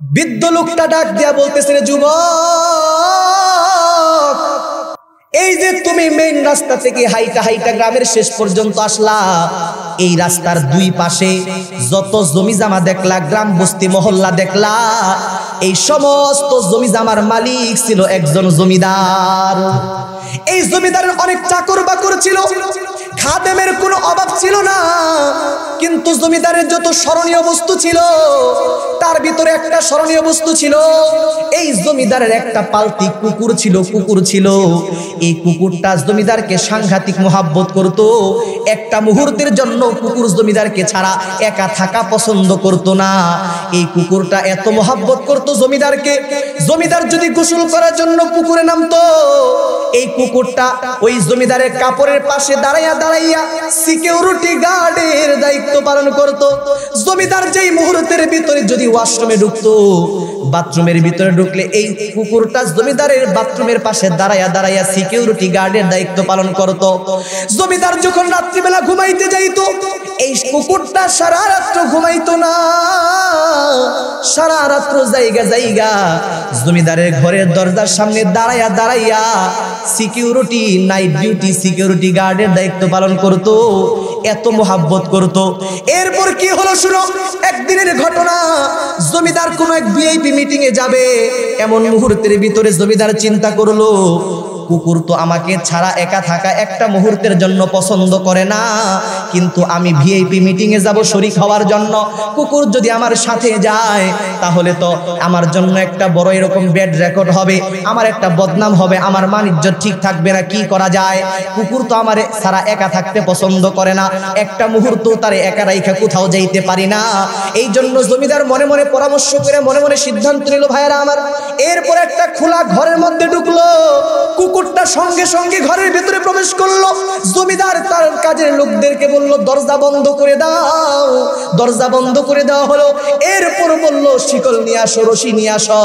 বৃদ্ধ লোকটা ডাক দিয়া বলতেছে, রে যুবক, এই যে তুমি মেইন রাস্তা থেকে হাইটা হাইটা গ্রামের শেষ পর্যন্ত আসলা, এই রাস্তার দুই পাশে যত জমি জামা দেখলা, গ্রাম বস্তি মহল্লা দেখলা, এই সমস্ত জমি জামার মালিক ছিল একজন জমিদার। এই জমিদারের অনেক চাকর বাকর ছিল, খাদেমের কোনো অভাব ছিল না। কিন্তু জমিদারের যত স্মরণীয় বস্তু ছিল, তার ভিতরে একটা স্মরণীয় বস্তু ছিল, এই জমিদারের একটা পালতি কুকুর ছিল। এই কুকুরটা জমিদারকে সাংঘাতিক মোহাব্বত করত। একটা মুহূর্তের জন্য কুকুর জমিদারকে ছাড়া একা থাকা পছন্দ করত না। এই কুকুরটা এত মোহাব্বত করত জমিদারকে, জমিদার যদি গোসল করার জন্য পুকুরে নামতো, এই কুকুরটা ওই জমিদারের কাপড়ের পাশে দাঁড়াইয়া দাঁড়াইয়া সিকিউরিটি গার্ডের দায়িত্ব পালন করত। জমিদার যেই মুহূর্তের ভিতরে যদি ওয়াশরুমে ঢুকতো, বাথরুমের ভিতরে ঢুকলে এই কুকুরটা জমিদারের বাথরুমের পাশে দাঁড়াইয়া দাঁড়াইয়া সিকিউরিটি গার্ডের দায়িত্ব পালন করত। জমিদার যখন রাত্রিবেলা ঘুমাইতে যাইতো, এই কুকুরটা সারা রাত্র ঘুমাইতো না, সারা রাত্র জায়গা জায়গা জমিদারের ঘরের দরজার সামনে দাঁড়াইয়া দাঁড়াইয়া সিকিউরিটি নাইট ডিউটি সিকিউরিটি গার্ডের দায়িত্ব পালন করত। এত মোহাব্বত করত। এরপর কি হলো শুনো, একদিনের ঘটনা। জমিদার কোন এক ভিআইপি মিটিং এ যাবে, এমন মুহূর্তের ভিতরে জমিদার চিন্তা করলো, কুকুর তো আমাকে ছাড়া একা থাকা একটা মুহূর্তের জন্য পছন্দ করে না, কিন্তু আমি ভিআইপি মিটিং এ যাব শরীক হওয়ার জন্য। কুকুর যদি আমার সাথে যায়, তাহলে তো আমার জন্য একটা বড় এরকম ব্যাড রেকর্ড হবে, আমার একটা বদনাম হবে, আমার মান ইজ্জত ঠিক থাকবে না। কি করা যায়? কুকুর তো আমার ছাড়া একা থাকতে পছন্দ করে না, একটা মুহূর্ত তারে একা রাইখা কোথাও যাইতে পারি না। এই জন্য জমিদার মনে মনে পরামর্শ করে মনে মনে সিদ্ধান্ত নিল, ভাইরা আমার। এরপর একটা খোলা ঘরের মধ্যে ঢুকলো, কুকুরটা সঙ্গে সঙ্গে ঘরের ভিতরে প্রবেশ করলো। জমিদার তার কাজের লোকদেরকে বলল, দরজা বন্ধ করে দাও। দরজা বন্ধ করে দেওয়া হলো। এরপর বলল, শিকল নিয়ে আসো, রশি নিয়ে আসো।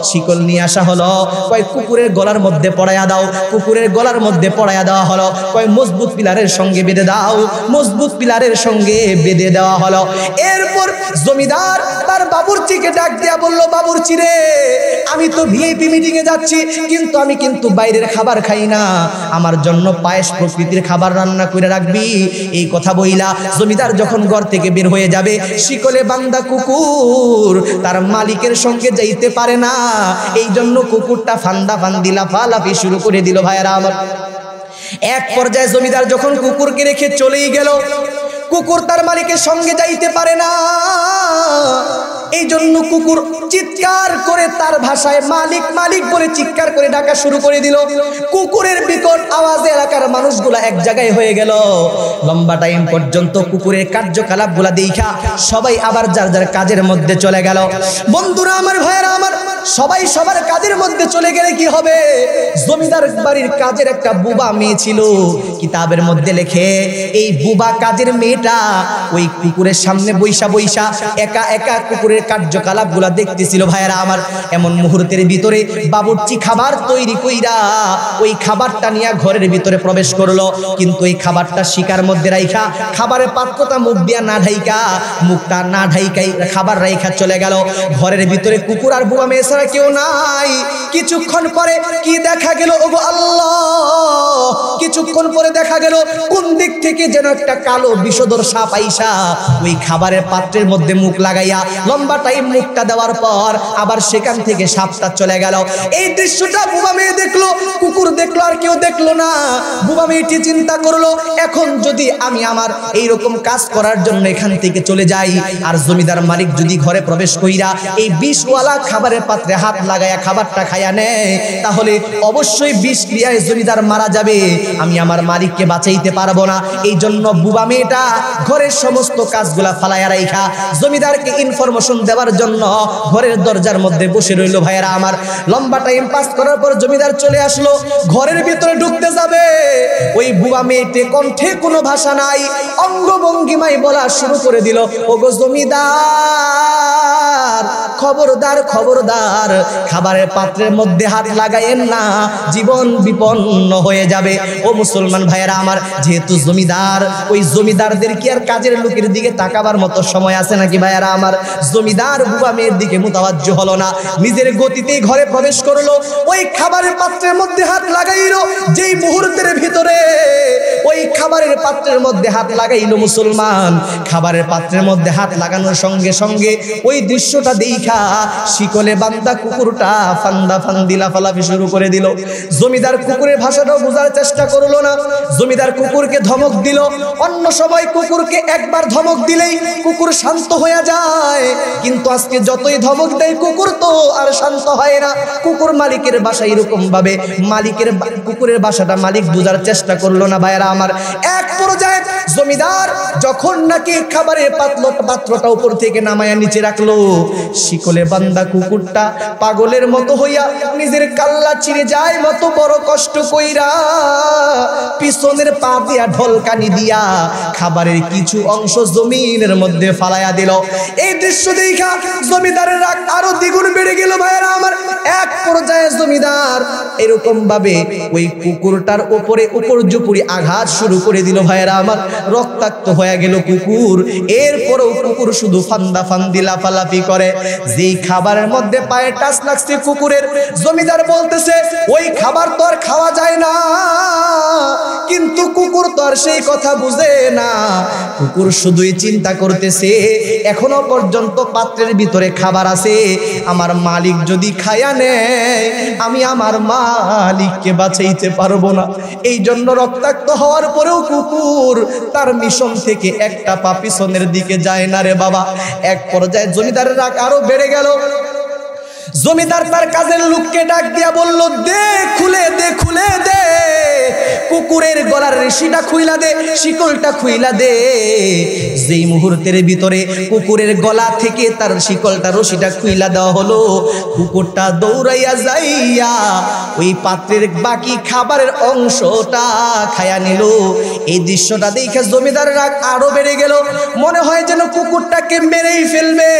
শিকল নিয়ে আসা হলো। কয় কুকুরের গলার মধ্যে পড়াইয়া দাও। কুকুরের গলার মধ্যে পড়াইয়া দেওয়া হলো। কয় মজবুত পিলারের সঙ্গে বেঁধে দাও। মজবুত পিলারের সঙ্গে বেঁধে দেওয়া হলো। এরপর জমিদার তার বাবুর্চিকে ডাক দিয়া বলল, বাবুর্চি রে, আমি তো ভিআইপি মিটিং এ যাচ্ছি, কিন্তু আমি কিন্তু বাইরের খাবার খাই না, আমার জন্য পায়েস প্রকৃতির খাবার রান্না করে রাখবি। এই কথা বইলা জমিদার যখন ঘর থেকে বের হয়ে যাবে, শিকলে বান্ধা কুকুর তার মালিকের সঙ্গে যাইতে পারে না। এই জন্য কুকুরটা ফান্দা ফান্দি লাফালাফি শুরু করে দিল। ভাইয়েরা আমার, এক পর্যায়ে জমিদার যখন কুকুরকে রেখে চলেই গেল, কুকুর তার মালিকের সঙ্গে যাইতে পারে না। এই জন্য কুকুর চিৎকার করে তার ভাষায় মালিক মালিক বলে চিৎকার করে ডাকা শুরু করে দিল। কুকুরের বিকট আওয়াজে এলাকার মানুষগুলা এক জায়গায় হয়ে গেল। লম্বা টাইম পর্যন্ত কুকুরের কার্যকলাপগুলা দেখা সবাই আবার যার যার কাজের মধ্যে চলে গেল। বন্ধুরা আমার, ভাইয়েরা আমার, সবাই সবার কাজের মধ্যে চলে গেলে কি হবে? জমিদার বাড়ির কাজের একটা বুবা মেয়ে ছিল। কিতাবের মধ্যে লেখে, এই বুবা কাজের মেয়েটা ওই কুকুরের সামনে বৈশা বৈশা একা একা কুকুরের কার্যকলাপগুলা দেখতেছিল। ভাইয়েরা আমার, এমন মুহূর্তের ভিতরে বাবুর্চি খাবার তৈরি কইরা ওই খাবারটা নিয়ে ঘরের ভিতরে প্রবেশ করলো। কিন্তু এই খাবারটা শিকার মধ্যে রাইখা, খাবারের পাত্রটা মুখ দিয়া না ঢাইকা, মুখটা না ঢাইকাই খাবার রাইখা চলে গেল। ঘরের ভিতরে কুকুর আর বুবা মেয়ে ছাড়া কেউ নাই। কিছুক্ষণ পরে কি দেখা গেল, ওগো আল্লাহ! কিছুক্ষণ পরে দেখা গেল কোন দিক থেকে যেন একটা কালো বিষধর সাপ আইসা ওই খাবারের পাত্রের মধ্যে মুখ লাগাইয়া লম্বা টাইম মুখটা দেওয়ার পর আবার সেখান থেকে সাপটা চলে গেল। এই দৃশ্যটা বুবা মেয়ে দেখলো, কুকুর দেখলো, আর কেউ দেখলো না। বুবা মেয়েটি চিন্তা করলো, এখন যদি আমি আমার এইরকম কাজ করার জন্য এখান থেকে চলে যাই, আর জমিদার মালিক যদি ঘরে প্রবেশ কইরা এই বিষওয়ালা খাবারের পাত্রে হাত লাগায়া খাবারটা খাইয়া নেয়, তাহলে অবশ্যই বিষ ক্রিয়ায় জমিদার মারা যাবে, আমি আমার মালিককে বাঁচাইতে পারবো না। এই জন্য বুবা মেয়েটা ঘরের সমস্ত কাজগুলা ফালাইয়া রাইখা জমিদারকে ইনফরমেশন দেওয়ার জন্য ঘরের দরজার মধ্যে বসে রইল। ভাইয়েরা আমার, লম্বা টাইম পাস করার পর জমিদার চলে আসলো। ঘরের ভিতরে ঢুকতে যাবে, ওই বুবা মেয়েটি কণ্ঠে কোনো ভাষা নাই, অঙ্গভঙ্গিমায় বলা শুরু করে দিল, ওগো জমিদার, খবরদার খবরদার, খাবারের পাত্রের মধ্যে হাত লাগায়েন না, জীবন বিপন্ন হয়ে যাবে। ও মুসলমান ভাইয়েরা আমার, যেহেতু জমিদার, ওই জমিদারদের কি আর কাজের লোকের দিকে তাকাবার মতো সময় আছে নাকি? ভাইয়েরা আমার, জমিদার বুবা মেয়ের দিকে মুতাওয়াজ্জ মোতাবাজ্জু হলো না, নিজের গতিতেই ঘরে প্রবেশ করলো। ওই খাবারের পাত্রের মধ্যে হাত লাগাইলো। যেই মুহূর্তের ভিতরে ওই খাবারের পাত্রের মধ্যে হাত লাগাইলো মুসলমান, খাবারের পাত্রের মধ্যে হাত লাগানোর সঙ্গে সঙ্গে ওই দৃশ্যটা দেখা শিকলে বান্ধা কুকুরটা ফান্দা ফান্দি লাফালাফি শুরু করে দিল। জমিদার কুকুরের ভাষাটাও বোঝার চেষ্টা করলো না। জমিদার কুকুরকে ধমক দিল। অন্য সময় কুকুরকে একবার ধমক দিলেই কুকুর শান্ত হয়ে যায়, কিন্তু আজকে যতই ধমক দেয় কুকুর তো আর শান্ত হয় না। কুকুর মালিকের বাসা এরকম ভাবে কুকুরের বাসাটা মালিক বোঝার চেষ্টা করলো না। ভাইরা আমার, এক পর্যায়ে জমিদার যখন নাকি খাবারের পাত্রটা উপর থেকে নামায়া নিচে রাখলো, শিকলে বান্ধা কুকুরটা পাগলের মতো হইয়া নিজের কাল্লা ছিঁড়ে যায় মতো বড় কষ্ট কইরা পিছনের পা দিয়া ঢলকানি দিয়া খাবারের কিছু অংশ জমিনের মধ্যে ফালাইয়া দিল। এই দৃশ্য দেখা জমিদারের রাগ আরো দ্বিগুণ বেড়ে গেল। ভাইরা আমার, এক পর্যায়ে জমিদার এরকম ভাবে ওই কুকুরটার উপরে উপর্যুপরি আঘাত শুরু করে দিল। ভাইরা আমার, রক্তাক্ত হয়ে গেল কুকুর। এরপরেও কুকুর শুধু ফান্দা ফান্দি লাফালাফি করে। যেই খাবারের মধ্যে পায়ে টাচ লাগছে কুকুরের, জমিদার বলতেছে ওই খাবার তো আর খাওয়া যায় না, কিন্তু কুকুর তো আর সেই কথা বুঝে না। কুকুর শুধুই চিন্তা করতেছে এখনো পর্যন্ত পাত্রের ভিতরে খাবার আছে, আমার মালিক যদি খায়া নেয় আমি আমার মালিককে বাঁচাইতে পারবো না। এই জন্য রক্তাক্ত হওয়ার পরেও কুকুর তার মিশন থেকে একটা পা পিছনের দিকে যায় না রে বাবা। এক পর্যায়ে জমিদারের রাগ আরো বেড়ে গেল। জমিদার তার কাজের লোককে ডাক দিয়া বলল, দে খুলে দে, খুলে দে, কুকুরের গলার রশিটা খুইলা দে, শিকলটা খুইলা দে। যেই মুহূর্তের ভিতরে কুকুরের গলা থেকে তার শিকলটা রশিটা খুইলা দেওয়া হলো, কুকুরটা দৌড়াইয়া যাইয়া ওই পাত্রের বাকি খাবারের অংশটা খায়া নিল। এই দৃশ্যটা দেখে জমিদারের রাগ আরো বেড়ে গেল। মনে হয় যেন কুকুরটাকে মেরেই ফেলবে,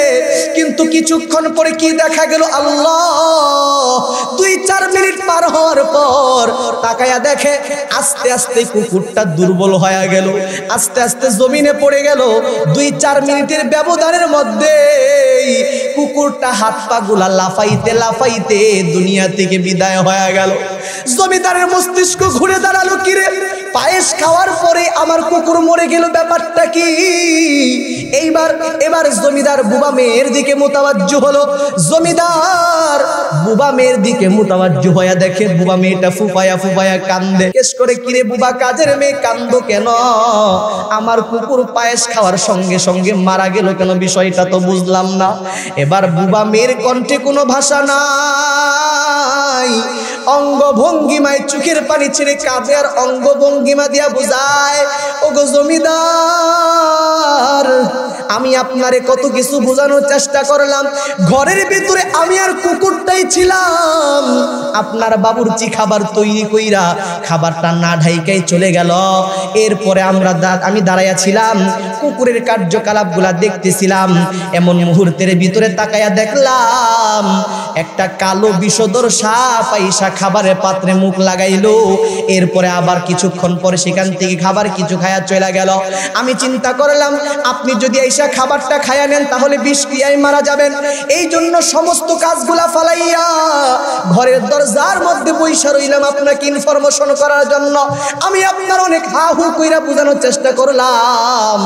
কিন্তু কিছুক্ষণ পরে কি দেখা গেল, আল্লাহ, 2-4 মিনিট পার হওয়ার পর তাকায়া দেখে আস্তে আস্তে কুকুরটা দুর্বল হয়ে গেল, আস্তে আস্তে জমিনে পড়ে গেল। 2-4 মিনিটের ব্যবধানের মধ্যে কুকুরটা হাত পা গুলা লাফাইতে লাফাইতে দুনিয়া থেকে বিদায় হয়ে গেল। জমিদারের মস্তিষ্ক ঘুরে দাঁড়ালো, কিরে পায়েস খাওয়ার পরে আমার কুকুর মরে গেল, ব্যাপারটা কি? এবার জমিদার বুবা মেয়ের দিকে মোতাবাজ্জু হলো। জমিদার বুবা মেয়ের দিকে মোতাবাজ্জু হয়ে দেখে বুবা মেয়েটা ফুফায়া ফুফায়া কান্দে। কেস করে, কিরে বুবা, কাজের মেয়ে কান্দো কেন? আমার কুকুর পায়েস খাওয়ার সঙ্গে সঙ্গে মারা গেল কেন? বিষয়টা তো বুঝলাম না। এবার বুবা মেয়ের কণ্ঠে কোনো ভাষা নাই, অঙ্গভঙ্গিমায় চোখের পানি ছেড়ে কাঁদে আর অঙ্গভঙ্গিমা দিয়া বুঝায়, ওগো জমিদার, আমি আপনারে কত কিছু বোঝানোর চেষ্টা করলাম, ঘরের ভিতরে আমি আর কুকুরটাই ছিলাম। আপনার বাবুর্চি খাবার তৈরি কইরা খাবারটা না ঢাইকাই চলে গেল। এরপরে আমি দাঁড়াইয়া ছিলাম, কুকুরের কার্যকলাপগুলা দেখতেছিলাম। এমন মুহূর্তের ভিতরে তাকাইয়া দেখলাম একটা কালো বিষধর সাপ আইসা খাবারের পাত্রে মুখ লাগাইলো। এরপরে আবার কিছুক্ষণ পরে সেখান থেকে খাবার কিছু খায়া চলে গেল। আমি চিন্তা করলাম, আপনি যদি আইসা খাবারটা খায়া নেন তাহলে বিষক্রিয়ায় মারা যাবেন। এই জন্য সমস্ত কাজগুলা ফালাইয়া ঘরের দরজার মধ্যে বইসা রইলাম আপনাকে ইনফরমেশন করার জন্য। আমি আপনার অনেক হাহু কইরা বোঝানোর চেষ্টা করলাম,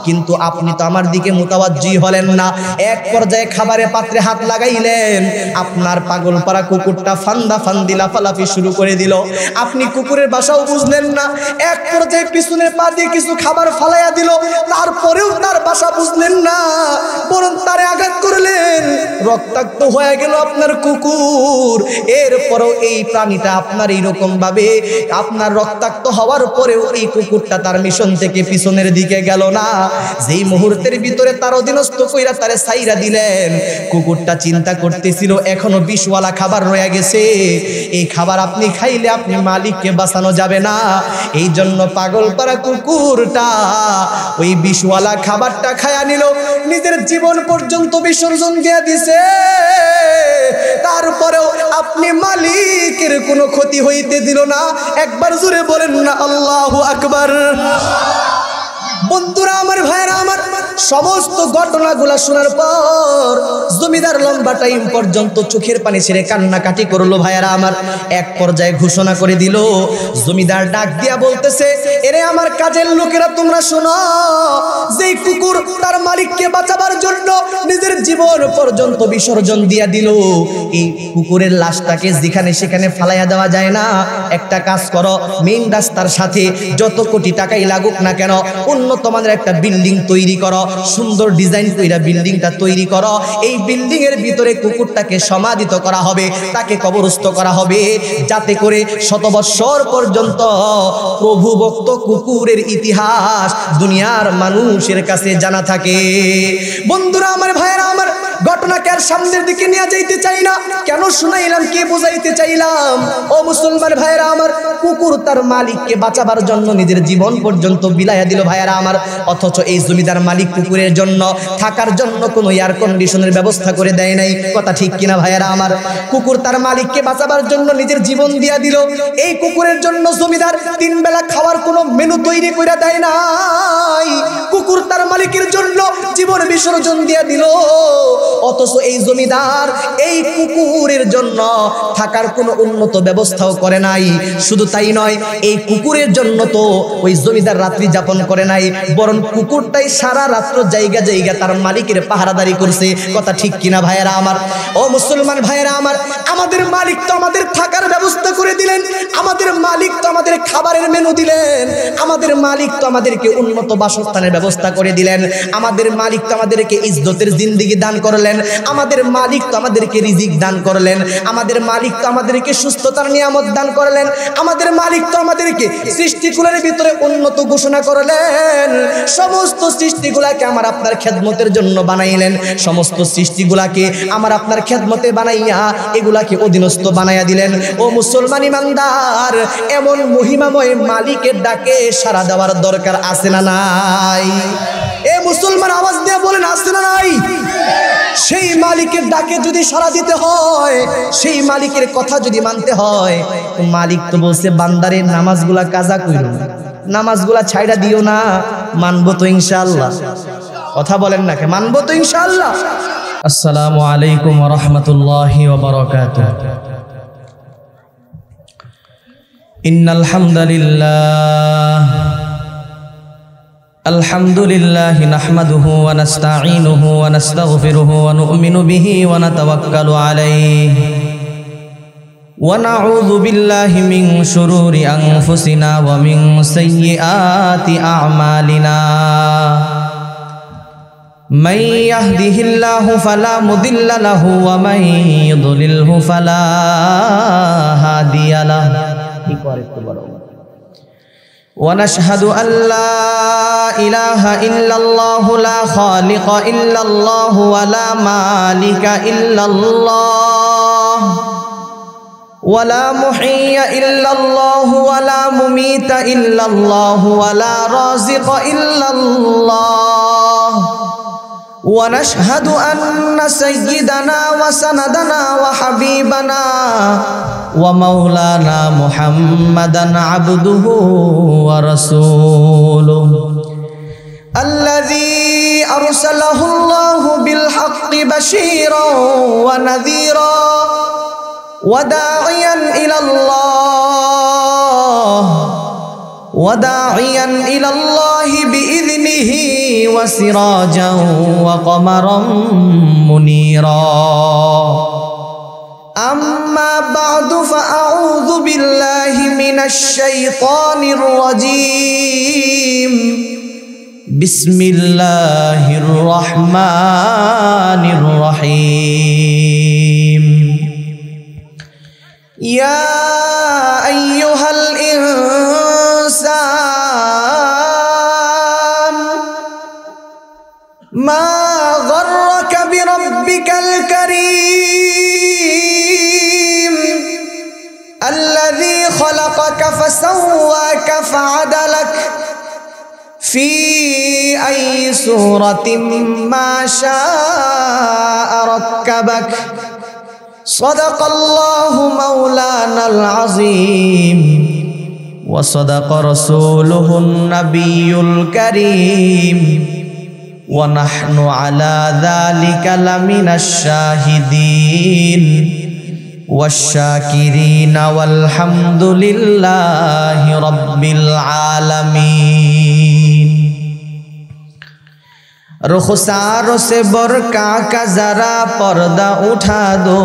কিন্তু আপনি তো আমার দিকে মোতাবাজ্জি হলেন না। এক পর্যায়ে খাবারের পাত্রে হাত লাগাইলেন, আপনার পাগলপাড়া কুকুরটা ফান্দা ফান্দি লাফালাফি শুরু করে দিল। আপনি কুকুরের বাসাও বুঝলেন না। এক পর্যায়ে পিছনের পা দিয়ে কিছু খাবার ফালাইয়া দিল, তারপরেও তার বাসা বুঝলেন না, বরং তারে আঘাত করলেন। রক্তাক্ত হয়ে গেল আপনার কুকুর। এরপরেও এই প্রাণীটা আপনার এইরকম ভাবে আপনার রক্তাক্ত হওয়ার পরেও এই কুকুরটা তার মিশন থেকে পিছনের দিকে গেল না। যেই মুহূর্তের ভিতরে তার অধীনস্থ কইরা তারে সাইরা দিলেন, কুকুরটা চিন্তা করতেছিল এখনো বিষওয়ালা খাবার রয়ে গেছে, এই খাবার আপনি খাইলে আপনি মালিককে বাঁচানো যাবে না। এই জন্য পাগলপাড়া কুকুরটা ওই বিষওয়ালা খাবারটা খায়া নিল, নিজের জীবন পর্যন্ত বিসর্জন দিয়ে দিছে। তারপরেও আপনি মালিকের কোনো ক্ষতি হইতে দিল না। একবার জোরে বলেন না আল্লাহু আকবার। বন্ধুরা আমার, ভাইরা আমার, সমস্ত ঘটনাগুলা শোনার পর জমিদার লম্বা টাইম পর্যন্ত চোখের পানি ছেড়ে কান্নাকাটি করলো ভাইয়ারা আমার। এক পর্যায়ে ঘোষণা করে দিল, জমিদার ডাক দিয়া বলতেছে, এরে আমার কাজের লোকেরা তোমরা শোনো, যেই কুকুর তার মালিককে বাঁচাবার জন্য নিজের জীবন পর্যন্ত বিসর্জন দিয়া দিল, এই কুকুরের লাশটাকে যেখানে সেখানে ফালাইয়া দেওয়া যায় না। একটা কাজ করো, মেইন রাস্তার সাথে যত কোটি টাকাই লাগুক না কেন উন্নত মানের একটা বিল্ডিং তৈরি করো, সুন্দর ডিজাইন কইরা বিল্ডিংটা তৈরি করো। এই বিল্ডিং এর ভিতরে কুকুরটাকে সমাধিত করা হবে, তাকে কবরস্থ করা হবে, যাতে করে শত বৎসর পর্যন্ত প্রভুভক্ত কুকুরের ইতিহাস দুনিয়ার মানুষের কাছে জানা থাকে। বন্ধুরা আমার, ভাইয়েরা আমার, ঘটনাকে আর সামনের দিকে নিয়ে যাইতে চাই না। কেন শুনাইলাম, কি বুঝাইতে চাইলাম? ও মুসলমান ভাইয়েরা আমার, কুকুর তার মালিককে বাঁচাবার জন্য নিজের জীবন পর্যন্ত বিলাইয়া দিল ভাইয়েরা আমার। অথচ এই জমিদার মালিক কুকুরের জন্য থাকার জন্য কোনো এয়ার কন্ডিশনের ব্যবস্থা করে দেয় নাই। কথা ঠিক কিনা ভাইয়েরা আমার? কুকুর তার মালিককে বাঁচাবার জন্য নিজের জীবন দিয়া দিল। এই কুকুরের জন্য জমিদার 3 বেলা খাওয়ার কোনো মেনু তৈরি করে দেয় নাই। কুকুর তার মালিকের জন্য জীবন বিসর্জন দিয়া দিল। অথচ এই জমিদার এই কুকুরের জন্য থাকার কোনো উন্নত ব্যবস্থাও করে নাই। শুধু তাই নয়, এই কুকুরের জন্য তো ওই জমিদার রাত্রি যাপন করে নাই, বরং কুকুরটাই সারা রাত্র জায়গা জায়গা তার মালিকের পাহারাদারি করছে। কথা ঠিক কিনা ভাইয়েরা আমার? ও মুসলমান ভাইয়েরা আমার, আমাদের মালিক তো আমাদের থাকার ব্যবস্থা করে দিলেন, আমাদের মালিক তো আমাদের খাবারের মেনু দিলেন, আমাদের মালিক তো আমাদেরকে উন্নত বাসস্থানের ব্যবস্থা করে দিলেন, আমাদের মালিক তো আমাদেরকে ইজ্জতের জিন্দেগি দান করলেন, আমাদের মালিক তো আমাদেরকে রিজিক দান করলেন, আমাদের মালিক তো আমাদেরকে সুস্থতার নিয়ামত দান করলেন, আমাদের মালিক তো আমাদেরকে সৃষ্টিকুলের ভিতরে উন্নত ঘোষণা করলেন। সমস্ত সৃষ্টিগুলাকে আমার আপনার খেদমতের জন্য বানাইলেন, সমস্ত সৃষ্টিগুলাকে আমার আপনার খেদমতে বানাইয়া এগুলাকে অধীনস্থ বানাইয়া দিলেন। ও মুসলমান ইমানদার, এমন মহিমাময় মালিকের ডাকে সাড়া দেওয়ার দরকার আছে না নাই? এ মুসলমান আওয়াজ দিয়ে বলেন, আছে না নাই? সেই মালিকের ডাকে যদি সাড়া দিতে হয়, সেই মালিকের কথা যদি মানতে হয়, মালিক তো বলছে বান্দারে নামাজগুলা কাজা কইরো না, নামাজগুলা ছাইড়া দিও না, মানবো তো ইনশাআল্লাহ। কথা বলেন না কে? মানবো তো ইনশাআল্লাহ। আসসালামু আলাইকুম ওয়া রাহমাতুল্লাহি ওয়া বারাকাতুহু। ইন্নাল হামদালিল্লাহ আলহামদুলিল্লাহি নাহমাদুহু ওয়া নাস্তাঈনুহু ওয়া নাস্তাগফিরুহু ওয়া নু'মিনু বিহি ওয়া নাতাওয়াক্কালু আলাইহি ওয়া নাউযু বিল্লাহি মিন শুরুরি আনফুসিনা ওয়া মিন সাইয়্যাতি আ'মালিনা। মান ইয়াহদিহিল্লাহু ফালা মুদিল্লা লাহু ওয়া মান ইউদ্লিলহু ফালা হাদিয়া লাহু। কি করে একটু বলো। ونشهد أن لا إله إلا الله لا خالق إلا الله ولا مالك إلا الله ولا محيي إلا الله ولا مميت إلا الله ولا رازق إلا الله. ونشهد أن سيدنا وسندنا وحبيبنا ومولانا محمدا عبده ورسوله الذي أرسله الله بالحق بشيرا ونذيرا وداعيا إلى الله بإذنه وسراجا وقمرا منيرا. أما بعد فأعوذ بالله من الشيطان الرجيم. بسم الله الرحمن الرحيم. يا أيها الإنسان ما غرك بربك الكريم الذي خلقك فسواك فعدلك في أي سورة ما شاء ركبك. صدق الله مولانا العظيم وصدق رسوله النبي الكريم ওয়া নাহনু আলা যালিকা লামিনাশ শাহিদিন والشاكرين والحمد لله رب العالمين रुखसारों से बरका का जरा पर्दा उठा दो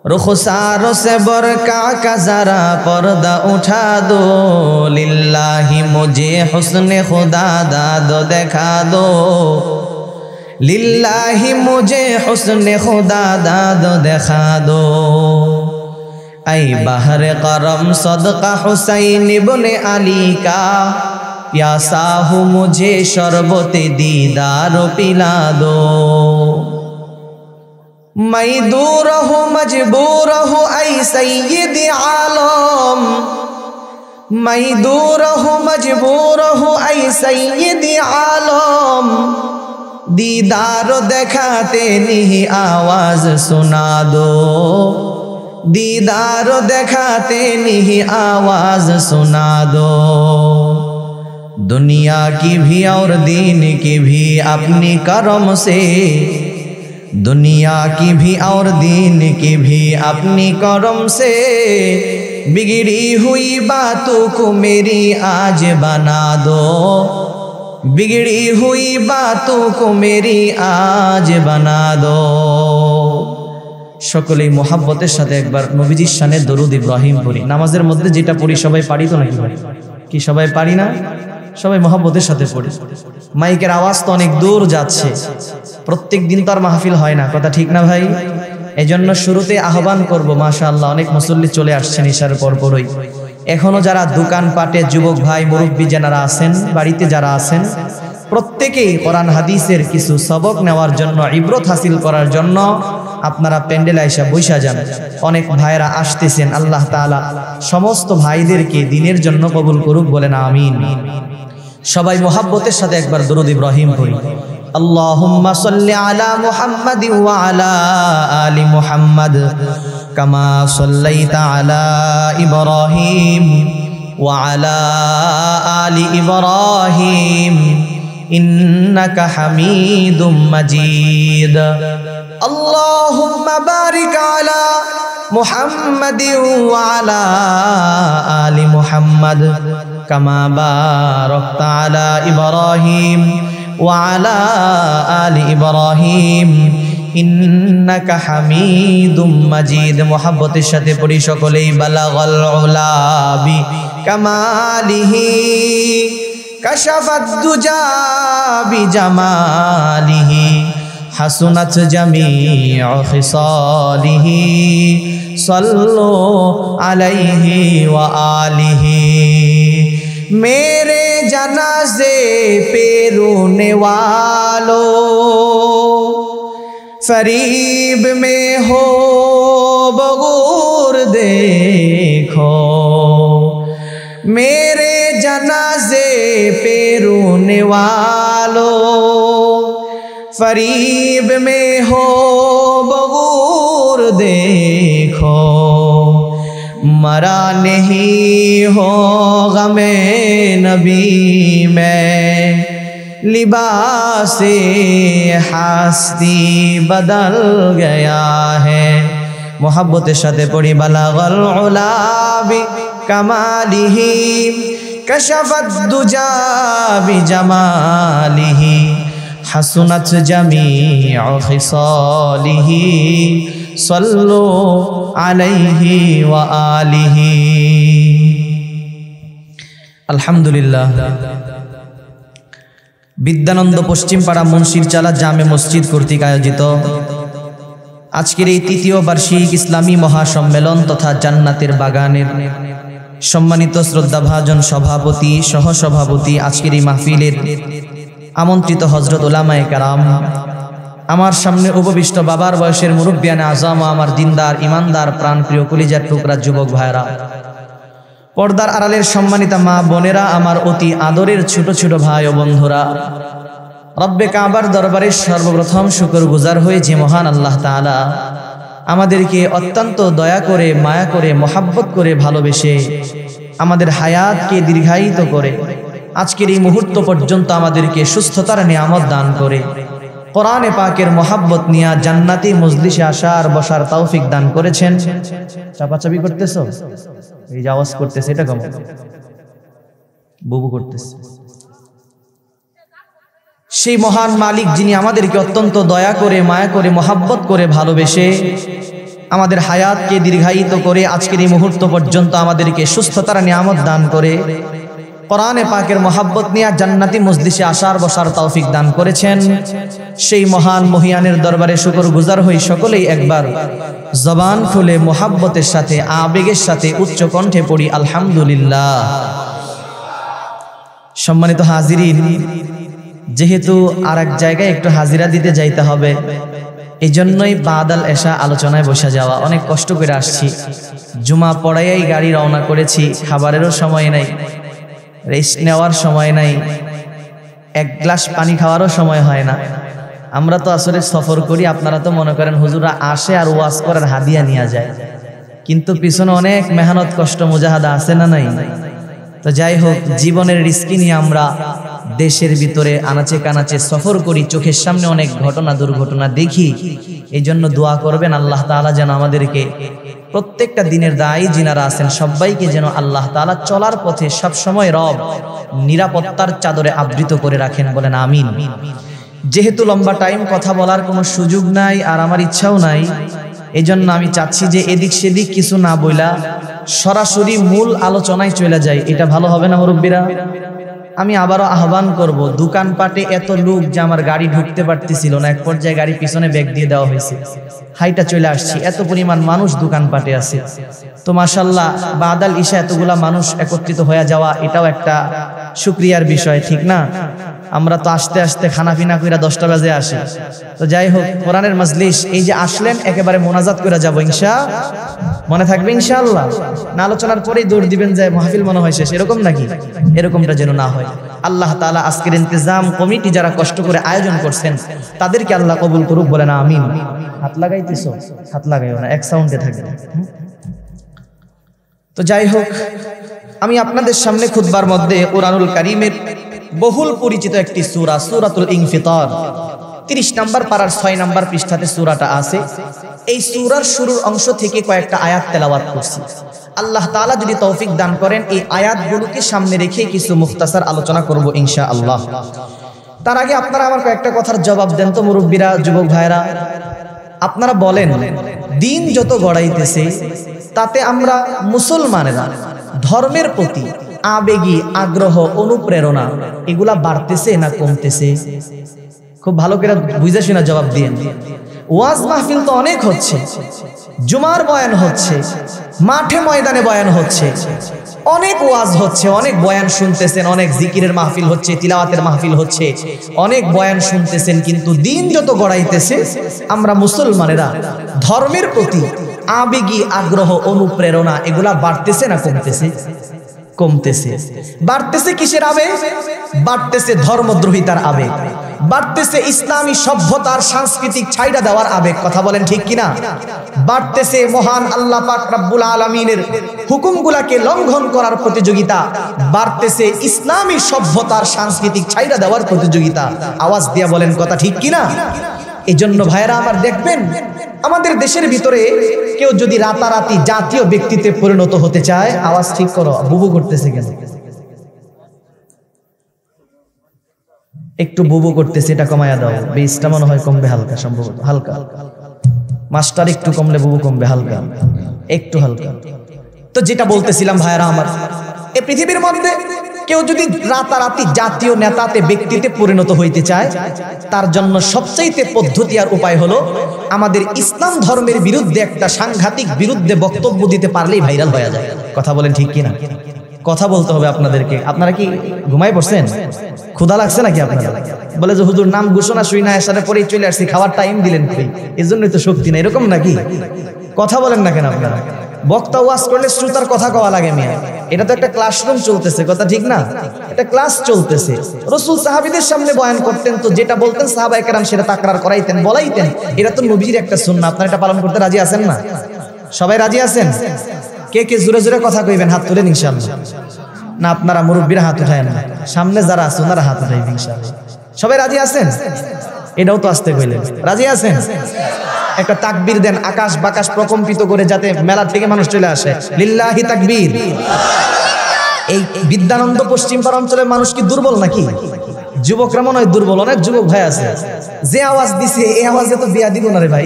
रुखसारों से बरका का जरा पर्दा उठा दो लिल्लाही मुझे हुस्न खुदा दादो दिखा दो लिल्लाही मुझे हुस्न खुदा दादो दिखा दो ऐ बहर करम सदका हुसैन इब्ने अली का प्यासा हूँ मुझे शरबते दीदार पिला दो मैं दूर हूँ मजबूर हूँ ऐ सैयद आलम मैं दूर हूँ मजबूर हूँ ऐ सैयद आलम दीदार दिखाते नहीं आवाज सुना दो दीदार दिखाते नहीं आवाज सुना दो दुनिया की भी और दीन की भी अपनी करम से दुनिया की भी और दीन की भी अपनी करम से बिगड़ी हुई बातों को मेरी आज बना दो बिगड़ी हुई बातों को मेरी आज बना दो সকলেই মোহাব্বতের সাথে একবার নবীজির শানে দরুদ ইব্রাহিম পড়ি নামাজের মধ্যে যেটা পড়ি সবাই পারি তো নাকি ভাই কি সবাই পারি না সবাই মোহাব্বতের সাথে পড়ি মাইকের আওয়াজ তো অনেক দূর যাচ্ছে প্রত্যেক দিন তো আর মাহফিল হয় না কথা ঠিক না ভাই এজন্য শুরুতে আহ্বান করব মাশাআল্লাহ অনেক মুসল্লি চলে আসছেন ইশার পরপরই এখনো যারা দোকান পাটে যুবক ভাই মুরব্বি যারা আছেন বাড়িতে যারা আছেন প্রত্যেকেই কোরআন হাদিসের কিছু সবক নেওয়ার জন্য ইবরত হাসিল করার জন্য আপনারা প্যান্ডেলে আইসা বইসা যান অনেক ভাইরা আসতেছেন আল্লাহ তাআলা সমস্ত ভাইদেরকে দ্বীনের জন্য কবুল করুক বলেন আমিন সবাই মোহাব্বতের সাথে একবার দরুদ ইব্রাহিম পড়ি اللهم صل على محمد وعلى آل محمد كما صليت على إبراهيم وعلى آل إبراهيم إنك حميد مجيد اللهم بارك على محمد وعلى آل محمد كما باركت على إبراهيم وعلى آل إبراهيم إنك حميد مجيد محبت الشتى পড়ি সকলেই বালাগাল উলা بكماله كشف الدجى بجماله حسنت جميع خصاله صلوا عليه وآله मेरे जनाजे पे रोने वालों फरीब में हो बगूर देखो मेरे जनाजे पे रोने वालों फरीब में हो बगूर देखो मरा नहीं हो गमे नबी में लिबासे हस्ती बदल गया है मोहब्बत साथे पढ़ी बलागल उला बिकमालिही कशफत दुजा बिजमालिही हसनत जमीअ खिसालिही सल्लु अलैहि व आलिहि अल्हम्दुलिल्लाह विद्यानंद पश्चिम पाड़ा मुंशिर चाला जामे मस्जिद कर्तृक आयोजित आजकेर এই তৃতীয় বার্ষিক ইসলামী মহাসম্মেলন তথা জান্নাতের বাগানের সম্মানিত শ্রদ্ধাভাজন সভাপতি সহসভাপতি আজকের এই মাহফিলের আমন্ত্রিত হযরত উলামায়ে কেরাম আমার সামনে উপবিষ্ট বাবার বয়সের মুরব্বিয়ানে আজম আমার দিনদার ইমানদার প্রাণপ্রিয় কলিজার টুকরা যুবক ভাইরা পর্দার আড়ালের সম্মানিতা মা বোনেরা আমার অতি আদরের ছোট ছোট ভাই ও বন্ধুরা রব্বে কাবার দরবারে সর্বপ্রথম শুকরগুজার হয়ে যে মহান আল্লাহ তাআলা আমাদেরকে অত্যন্ত দয়া করে মায়া করে মহাব্বত করে ভালোবেসে আমাদের হায়াতকে দীর্ঘায়িত করে আজকের এই মুহূর্ত পর্যন্ত আমাদেরকে সুস্থতার নিয়ামত দান করে কোরআনে পাকের মোহাব্বত নিয়ে জান্নাতি মজলিসে আসার বসার তৌফিক দান করেছেন। চাপাচাপি করতেছো, এই যে আওয়াজ করতেছে এটা কেমন? বুবু করতেছে। সেই মহান মালিক যিনি আমাদেরকে অত্যন্ত দয়া করে, মায়া করে, মোহাব্বত করে, ভালোবেসে আমাদের হায়াতকে দীর্ঘায়িত করে আজকের এই মুহূর্ত পর্যন্ত আমাদেরকে সুস্থতার নিয়ামত দান করে কোরআনে পাকের মোহাব্বত নিয়ে জান্নাতি মজলিসে আসার বসার তৌফিক দান করেছেন, সেই মহান মহিয়ানের দরবারে শুকরগুজার হই সকলেই একবার জবান খুলে মোহাব্বতের সাথে, আবেগের সাথে উচ্চ কণ্ঠে পড়ি আলহামদুলিল্লাহ। সম্মানিত হাজিরিন, যেহেতু আর এক জায়গায় একটু হাজিরা দিতে যাইতে হবে, এই জন্যই বাদাল এশা আলোচনায় বসে যাওয়া। অনেক কষ্ট করে আসছি, জুমা পড়াইয়াই গাড়ি রওনা করেছি, খাবারেরও সময় নাই, রেস্ট নেওয়ার সময় নাই, এক গ্লাস পানি খাওয়ারও সময় হয় না। আমরা তো আসলে সফর করি, আপনারা তো মনে করেন হুজুরা আসে আর ওয়াজ করার হাদিয়া নিয়ে যায়, কিন্তু পিছনে অনেক মেহনত কষ্ট মুজাহাদা আছে না নাই? তো যাই হোক, জীবনের রিস্কি নিয়ে আমরা দেশের ভিতরে আনাচে কানাচে সফর করি, চোখের সামনে অনেক ঘটনা দুর্ঘটনা দেখি। এই জন্য দোয়া করবেন আল্লাহ তাআলা যেন আমাদেরকে প্রত্যেকটা দিনের দায়ী যিনারা আছেন সবাইকে যেন আল্লাহ তাআলা চলার পথে সবসময় রব নিরাপত্তার চাদরে আবৃত করে রাখেন, বলেন আমিন। যেহেতু লম্বা টাইম কথা বলার কোনো সুযোগ নাই আর আমার ইচ্ছাও নাই, এই জন্য আমি চাচ্ছি যে এদিক সেদিক কিছু না বইলা সরাসরি মূল আলোচনায় চলে যায়। এটা ভালো হবে না মুরব্বীরা? আমি আবারও আহ্বান করব, দোকানপাটে এত লোক যে আমার গাড়ি ঢুকতে পারতেছিল না, এক পর্যায়ে গাড়ি পিছনে ব্যাগ দিয়ে দেওয়া হয়েছে, হাইটা চলে আসছি, এত পরিমাণ মানুষ দোকানপাটে আছে। তো মাশাআল্লাহ বাদাল ইশা এতগুলা মানুষ একত্রিত হয়ে যাওয়া, এটাও একটা শুকরিয়ার বিষয়, ঠিক না? আমরা তো আস্তে আস্তে খানা পিনা কইরা 10টা বাজে আসি। তো যাই হোক, কোরআনের মজলিস এই যে আসলেন, একেবারে মোনাজাত করে যাব ইনশাআল্লাহ। মনে থাকবে ইনশাআল্লাহ? না আলোচনার পরেই দৌড় দিবেন যে মাহফিল মনে হয় শেষ, এরকম নাকি? এরকমটা যেন না হয়। আল্লাহ তাআলা আজকের ইন্তজাম কমিটি যারা কষ্ট করে আয়োজন করছেন তাদেরকে আল্লাহ কবুল করুক, বলেন আমিন। হাত লাগাইতেছো? হাত লাগাইও না, এক সাউন্ডে থাকবে। তো যাই হোক, আমি আপনাদের সামনে খুতবার মধ্যে কোরআনুল কারীমের বহুল পরিচিত একটি সূরা, সূরাতুল ইনফিতার, 30 নম্বর পারার 6 নম্বর পৃষ্ঠাতে সূরাটা আছে। এই সূরার শুরুর অংশ থেকে কয়েকটা আয়াত তেলাওয়াত করছি। আল্লাহ তাআলা যদি তৌফিক দান করেন এই আয়াতগুলোকে সামনে রেখে কিছু মুখতাসার আলোচনা করব ইনশাআল্লাহ। তার আগে আপনারা আমার কয়েকটা কথার জবাব দেন তো মুরব্বীরা, যুবক ভাইরা। আপনারা বলেন, দিন যত গড়াইতেছে তাতে আমরা মুসলমানেরা ধর্মের প্রতি আবেগী আগ্রহ, অনুপ্রেরণা এগুলা বাড়তেছে না কমতেছে? খুব ভালো করে বুঝে শুনে জবাব দিয়েন। ওয়াজ মাহফিল তো অনেক হচ্ছে, জুমার বয়ান হচ্ছে, মাঠে ময়দানে বয়ান হচ্ছে, অনেক ওয়াজ হচ্ছে, অনেক বয়ান শুনতেছেন, অনেক জিকিরের মাহফিল হচ্ছে, তিলাওয়াতের মাহফিল হচ্ছে, অনেক বয়ান শুনতেছেন, কিন্তু দিন যত গড়াইতেছে আমরা মুসলমানেরা ধর্মের প্রতি আবেগী আগ্রহ, অনুপ্রেরণা এগুলা বাড়তেছে না কমতেছে? কমতেছে। বাড়তেছে কিসের আবেগ? বাড়তেছে ধর্মদ্রোহিতার আবেগ, বাড়তেছে ইসলামী সভ্যতার সাংস্কৃতিক ছাইড়া দেওয়ার আবেগ। কথা বলেন ঠিক কিনা? বাড়তেছে মহান আল্লাহ পাক রব্বুল আলামিনের হুকুমগুলাকে লঙ্ঘন করার প্রতিযোগিতা, বাড়তেছে ইসলামী সভ্যতার সাংস্কৃতিক ছাইড়া দেওয়ার প্রতিযোগিতা। আওয়াজ দিয়া বলেন কথা ঠিক কিনা? এই জন্য ভাইরা আমার দেখবেন, আমাদের দেশের ভিতরে কেউ যদি রাতারাতি জাতীয় ব্যক্তিত্বে পরিণত হতে চায়, আওয়াজ ঠিক করো, বুবু করতেছে কেন? একটু বুবু করতেছে, এটা কমায়া দাও। বেসটা মনে হয় কমবে হালকা, সম্ভবত হালকা। মাস্টার একটু কমলে বুবু কমবে হালকা, একটু হালকা। তো যেটা বলতেছিলাম ভাইরা আমার, এই পৃথিবীর মধ্যে কেউ যদি রাতারাতি জাতীয় নেতাতে ব্যক্তিতে পরিণত হইতে চায়, তার জন্য সবচাইতে পদ্ধতি আর উপায় হলো আমাদের ইসলাম ধর্মের বিরুদ্ধে একটা সাংঘাতিক বিরুদ্ধে বক্তব্য দিতে পারলেই ভাইরাল হয়ে যায়। কথা বলেন ঠিক কিনা? কথা বলতে হবে আপনাদেরকে। আপনারা কি ঘুমায় পড়ছেন? ক্ষুধা লাগছে নাকি আপনারা? বলে যে হুজুর নাম ঘোষণা শুই না, এসারে পরেই চলে আসছি, খাওয়ার টাইম দিলেন কই, এই জন্যই তো শক্তি না, এরকম নাকি? কথা বলেন না কেন আপনারা? বক্তা ওয়াজ করলে শ্রোতার কথা কওয়া লাগে মিয়া, এটা তো একটা ক্লাসরুম চলতেছে, কথা ঠিক না? এটা ক্লাস চলতেছে। রাসূল সাহাবীদের সামনে বয়ান করতেন, তো যেটা বলতেন সাহাবায়ে কেরাম সেটা তাকরার করাইতেন, বলাইতেন। এটা তো নবীর একটা সুন্নাহ। আপনারা এটা পালন করতে রাজি আছেন না? সবাই রাজি আছেন? কে কে জোরে জোরে কথা কইবেন হাত তুলেন ইনশাআল্লাহ। না আপনারা মুরব্বীরা হাত উঠায়েন না। সামনে যারা আছে ওনারা হাত উঠাইবে ইনশাআল্লাহ। সবাই রাজি আছেন? এটাও তো আসতে কইলেন, রাজি আছেন? একটা তাকবীর দেন, আকাশ বাকাশ প্রকম্পিত করে, যাতে মেলা থেকে মানুষ চলে আসে। লিল্লাহি তাকবীর। এই বিদ্যানন্দ পশ্চিমপাড়া অঞ্চলের মানুষ কি দুর্বল নাকি? যুবকরা মনে হয় দুর্বল, অনেক যুবক ভাই আছে। যে আওয়াজ দিছে এই আওয়াজে তো বিয়া দিব না রে ভাই,